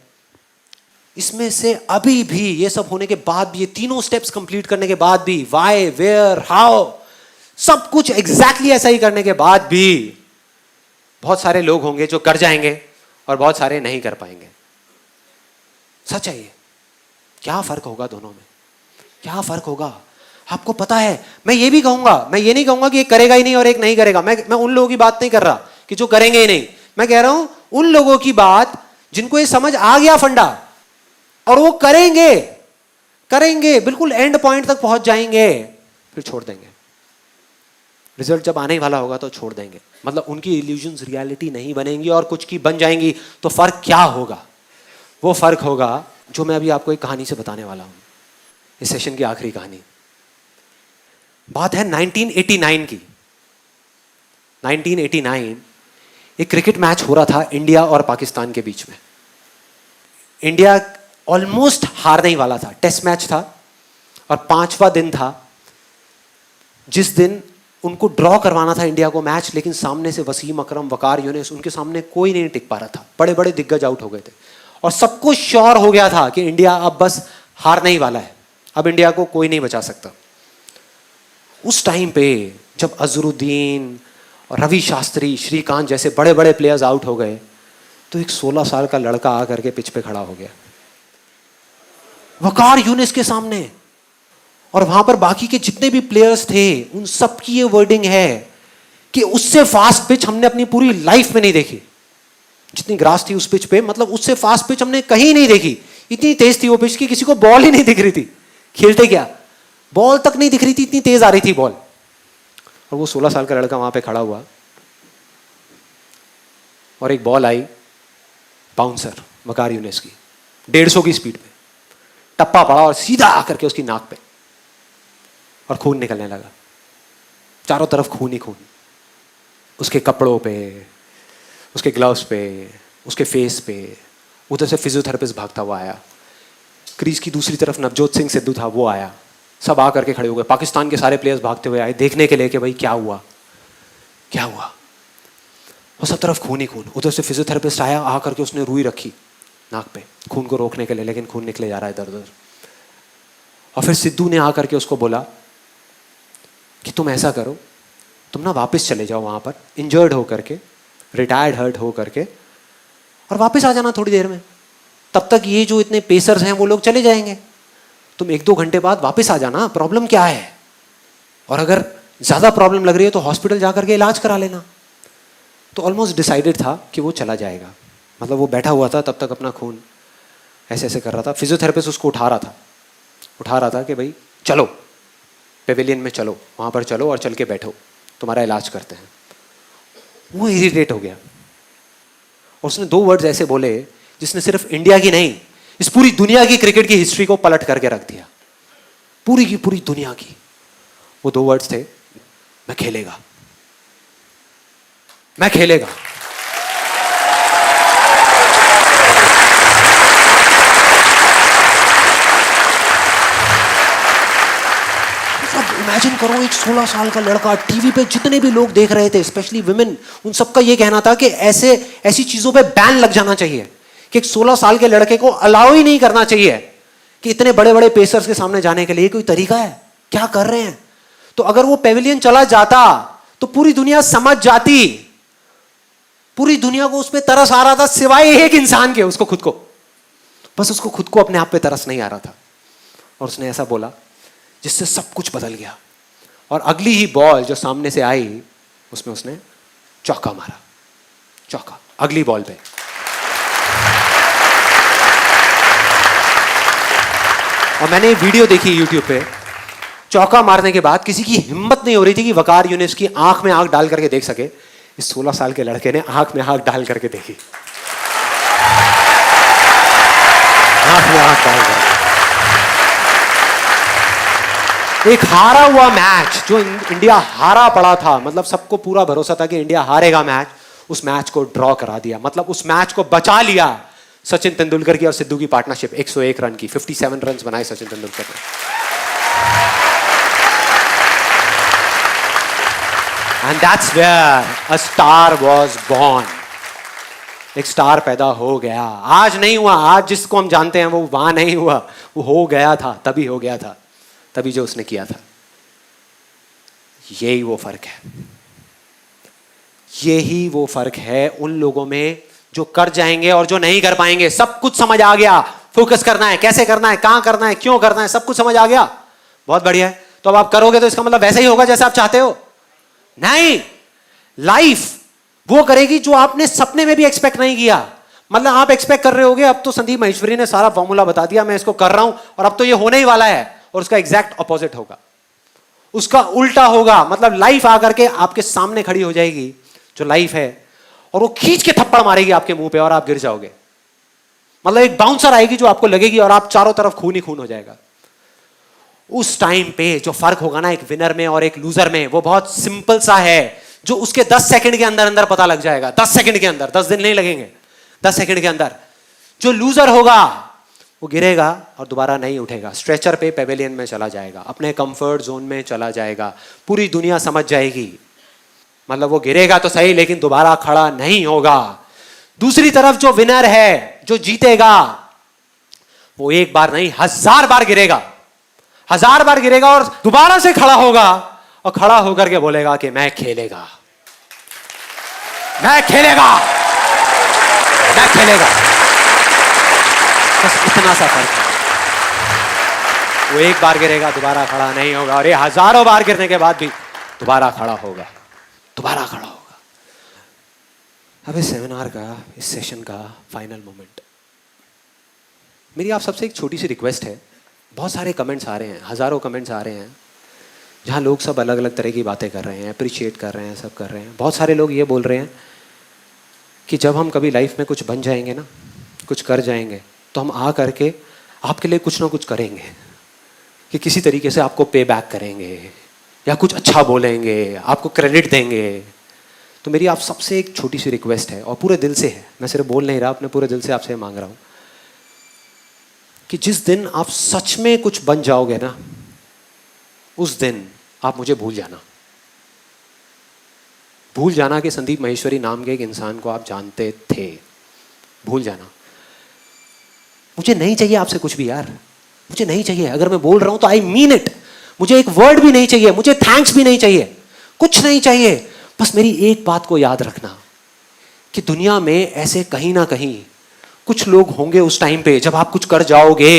इसमें से, अभी भी ये सब होने के बाद भी, ये तीनों स्टेप्स कंप्लीट करने के बाद भी, व्हाई, वेयर, हाउ, सब कुछ एग्जैक्टली ऐसा ही करने के बाद भी बहुत सारे लोग होंगे जो कर जाएंगे और बहुत सारे नहीं कर पाएंगे। सच है ये। क्या फर्क होगा दोनों में, क्या फर्क होगा आपको पता है? मैं ये भी कहूंगा, मैं ये नहीं कहूंगा कि एक करेगा ही नहीं और एक नहीं करेगा। मैं उन लोगों की बात नहीं कर रहा कि जो करेंगे ही नहीं। मैं कह रहा हूं उन लोगों की बात जिनको ये समझ आ गया फंडा और वो करेंगे, करेंगे, बिल्कुल एंड पॉइंट तक पहुंच जाएंगे, फिर छोड़ देंगे। रिजल्ट जब आने वाला होगा तो छोड़ देंगे। मतलब उनकी इल्यूजन्स रियलिटी नहीं बनेंगी और कुछ की बन जाएंगी। तो फर्क क्या होगा? वो फर्क होगा जो मैं अभी आपको एक कहानी से बताने वाला हूं, इस सेशन की आखिरी कहानी। बात है 1989 की। 1989 एक क्रिकेट मैच हो रहा था इंडिया और पाकिस्तान के बीच में। इंडिया ऑलमोस्ट हारने ही वाला था। टेस्ट मैच था और 5वां दिन था जिस दिन उनको ड्रॉ करवाना था इंडिया को मैच, लेकिन सामने से वसीम अकरम, वकार यूनिस, उनके सामने कोई नहीं टिक पा रहा था। बड़े बड़े दिग्गज आउट हो गए थे और सबको श्योर हो गया था कि इंडिया अब बस हारने ही वाला है, अब इंडिया को कोई नहीं बचा सकता। उस टाइम पे जब अजरुद्दीन और रवि शास्त्री, श्रीकांत जैसे बड़े बड़े प्लेयर्स आउट हो गए, तो एक 16 साल का लड़का आकर के पिच पे खड़ा हो गया वकार यूनिस के सामने। और वहां पर बाकी के जितने भी प्लेयर्स थे उन सब की ये वर्डिंग है कि उससे फास्ट पिच हमने अपनी पूरी लाइफ में नहीं देखी। जितनी ग्रास थी उस पिच पे, मतलब उससे फास्ट पिच हमने कहीं नहीं देखी। इतनी तेज थी वो पिच कि किसी को बॉल ही नहीं दिख रही थी। खेलते क्या, बॉल तक नहीं दिख रही थी, इतनी तेज आ रही थी बॉल। और वो 16 साल का लड़का वहाँ पे खड़ा हुआ और एक बॉल आई, बाउंसर वकार यूनिस की 150 की स्पीड पे, टप्पा पड़ा और सीधा आकर के उसकी नाक पे, और खून निकलने लगा, चारों तरफ खून ही खून, उसके कपड़ों पे, उसके ग्लव्स पे, उसके फेस पे। उधर से फिजियोथेरेपिस्ट भागता हुआ आया, क्रीज की दूसरी तरफ नवजोत सिंह सिद्धू था, वो आया, सब आ करके खड़े हो गए। पाकिस्तान के सारे प्लेयर्स भागते हुए आए देखने के लिए कि भाई क्या हुआ क्या हुआ, और सब तरफ खून ही खून। उधर से फिजियोथेरेपिस्ट आया, आ करके उसने रुई रखी नाक पे खून को रोकने के लिए, लेकिन खून निकले जा रहा है इधर उधर। और फिर सिद्धू ने आकर के उसको बोला कि तुम ऐसा करो, तुम ना वापस चले जाओ वहां पर इंजर्ड हो करके, रिटायर्ड हर्ट हो करके, और वापस आ जाना थोड़ी देर में। तब तक ये जो इतने पेसर्स हैं वो लोग चले जाएंगे, तुम 1-2 घंटे बाद वापस आ जाना, प्रॉब्लम क्या है, और अगर ज्यादा प्रॉब्लम लग रही है तो हॉस्पिटल जाकर के इलाज करा लेना। तो ऑलमोस्ट डिसाइडेड था कि वो चला जाएगा, मतलब वो बैठा हुआ था तब तक अपना खून ऐसे ऐसे कर रहा था। फिजियोथेरेपिस्ट उसको उठा रहा था कि भाई चलो पेविलियन में चलो, वहां पर चलो और चल के बैठो, तुम्हारा इलाज करते हैं। वो इरिटेट हो गया और उसने 2 वर्ड्स ऐसे बोले जिसने सिर्फ इंडिया की नहीं, इस पूरी दुनिया की क्रिकेट की हिस्ट्री को पलट करके रख दिया, पूरी की पूरी दुनिया की। वो 2 वर्ड्स थे, मैं खेलेगा, मैं खेलेगा। इमेजिन करो, एक 16 साल का लड़का, टीवी पे जितने भी लोग देख रहे थे, स्पेशली विमेन, उन सबका ये कहना था कि ऐसी चीजों पे बैन लग जाना चाहिए, कि एक 16 साल के लड़के को अलाउ ही नहीं करना चाहिए कि इतने बड़े बड़े पेसर्स के सामने जाने के लिए कोई तरीका है, क्या कर रहे हैं। तो अगर वो पेविलियन चला जाता तो पूरी दुनिया समझ जाती, पूरी दुनिया को उस पर तरस आ रहा था सिवाय एक इंसान के, उसको खुद को, बस उसको खुद को अपने आप पे तरस नहीं आ रहा था। और उसने ऐसा बोला जिससे सब कुछ बदल गया। और अगली ही बॉल जो सामने से आई उसमें उसने चौका मारा, चौका अगली बॉल पे। और मैंने वीडियो देखी यूट्यूब पे, चौका मारने के बाद किसी की हिम्मत नहीं हो रही थी कि वकार यूनिस की आंख में आंख डाल करके देख सके। इस 16 साल के लड़के ने आंख में आंख डाल करके देखी, आंख में आंख डाल करके। एक हारा हुआ मैच जो इंडिया हारा पड़ा था, मतलब सबको पूरा भरोसा था कि इंडिया हारेगा मैच, उस मैच को ड्रॉ करा दिया, मतलब उस मैच को बचा लिया सचिन तेंदुलकर की और सिद्धू की पार्टनरशिप। 101 रन की, 57 रन बनाए सचिन तेंदुलकर ने। And that's where a star was born. एक स्टार पैदा हो गया। आज नहीं हुआ, आज जिसको हम जानते हैं वो वहां नहीं हुआ, वो हो गया था, तभी हो गया था, तभी जो उसने किया था। यही वो फर्क है, यही वो फर्क है उन लोगों में जो कर जाएंगे और जो नहीं कर पाएंगे। सब कुछ समझ आ गया, फोकस करना है, कैसे करना है, कहां करना है, क्यों करना है, सब कुछ समझ आ गया, बहुत बढ़िया है। तो अब आप करोगे तो इसका मतलब वैसा ही होगा जैसा आप चाहते हो? नहीं, लाइफ वो करेगी जो आपने सपने में भी एक्सपेक्ट नहीं किया। मतलब आप एक्सपेक्ट कर रहे होगे अब तो संदीप महेश्वरी ने सारा फॉर्मूला बता दिया, मैं इसको कर रहा हूं और अब तो ये होने ही वाला है, और उसका एग्जैक्ट ऑपोजिट होगा, उसका उल्टा होगा। मतलब लाइफ आकर के आपके सामने खड़ी हो जाएगी जो लाइफ है, और वो खींच के थप्पड़ मारेगी आपके मुंह पे और आप गिर जाओगे। मतलब एक बाउंसर आएगी जो आपको लगेगी और आप चारों तरफ खून ही खून हो जाएगा। उस टाइम पे जो फर्क होगा ना एक विनर में और एक लूजर में, वो बहुत सिंपल सा है, जो उसके 10 सेकंड के अंदर अंदर पता लग जाएगा। 10 सेकंड के अंदर, 10 दिन नहीं लगेंगे, 10 सेकंड के अंदर। जो लूजर होगा वो गिरेगा और दोबारा नहीं उठेगा, स्ट्रेचर पे पेविलियन में चला जाएगा, अपने कंफर्ट जोन में चला जाएगा, पूरी दुनिया समझ जाएगी। मतलब वो गिरेगा तो सही लेकिन दोबारा खड़ा नहीं होगा। दूसरी तरफ जो विनर है, जो जीतेगा, वो एक बार नहीं 1000 बार गिरेगा, 1000 बार गिरेगा और दोबारा से खड़ा होगा, और खड़ा होकर के बोलेगा कि मैं खेलेगा, मैं खेलेगा, मैं खेलेगा। बस इतना सा फर्क है। वो एक बार गिरेगा, दोबारा खड़ा नहीं होगा, और ये हजारों बार गिरने के बाद भी दोबारा खड़ा होगा, दोबारा खड़ा होगा। अब इस सेमिनार का, इस सेशन का फाइनल मोमेंट, मेरी आप सबसे एक छोटी सी रिक्वेस्ट है। बहुत सारे कमेंट्स आ रहे हैं, हजारों कमेंट्स आ रहे हैं जहाँ लोग सब अलग अलग तरह की बातें कर रहे हैं, अप्रिशिएट कर रहे हैं, सब कर रहे हैं। बहुत सारे लोग ये बोल रहे हैं कि जब हम कभी लाइफ में कुछ बन जाएंगे ना, कुछ कर जाएंगे, तो हम आ करके आपके लिए कुछ ना कुछ करेंगे, कि किसी तरीके से आपको पे बैक करेंगे या कुछ अच्छा बोलेंगे, आपको क्रेडिट देंगे। तो मेरी आप सबसे एक छोटी सी रिक्वेस्ट है, और पूरे दिल से है, मैं सिर्फ बोल नहीं रहा, अपने पूरे दिल से आपसे मांग रहा हूँ कि जिस दिन आप सच में कुछ बन जाओगे ना, उस दिन आप मुझे भूल जाना। भूल जाना कि संदीप महेश्वरी नाम के एक इंसान को आप जानते थे। भूल जाना। मुझे नहीं चाहिए आपसे कुछ भी यार, मुझे नहीं चाहिए। अगर मैं बोल रहा हूं तो आई मीन इट। मुझे एक वर्ड भी नहीं चाहिए, मुझे थैंक्स भी नहीं चाहिए, कुछ नहीं चाहिए। बस मेरी एक बात को याद रखना कि दुनिया में ऐसे कहीं ना कहीं कुछ लोग होंगे उस टाइम पे जब आप कुछ कर जाओगे,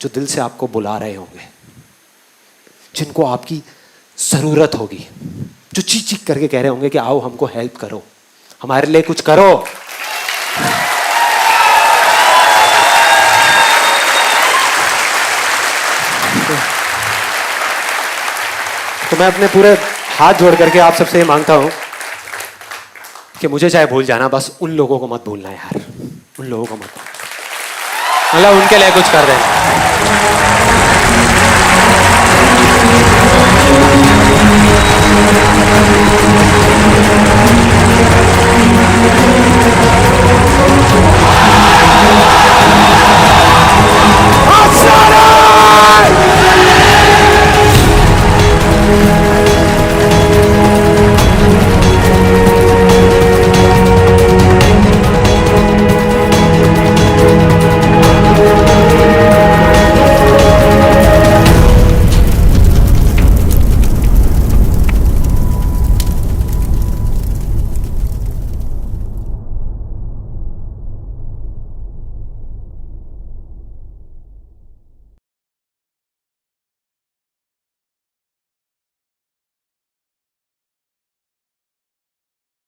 जो दिल से आपको बुला रहे होंगे, जिनको आपकी जरूरत होगी, जो चीख चीख करके कह रहे होंगे कि आओ हमको हेल्प करो, हमारे लिए कुछ करो। तो मैं अपने पूरे हाथ जोड़ करके आप सबसे ये मांगता हूं कि मुझे चाहे भूल जाना, बस उन लोगों को मत भूलना यार, उन लोगों को मत भूलना, मतलब उनके लिए कुछ कर देना।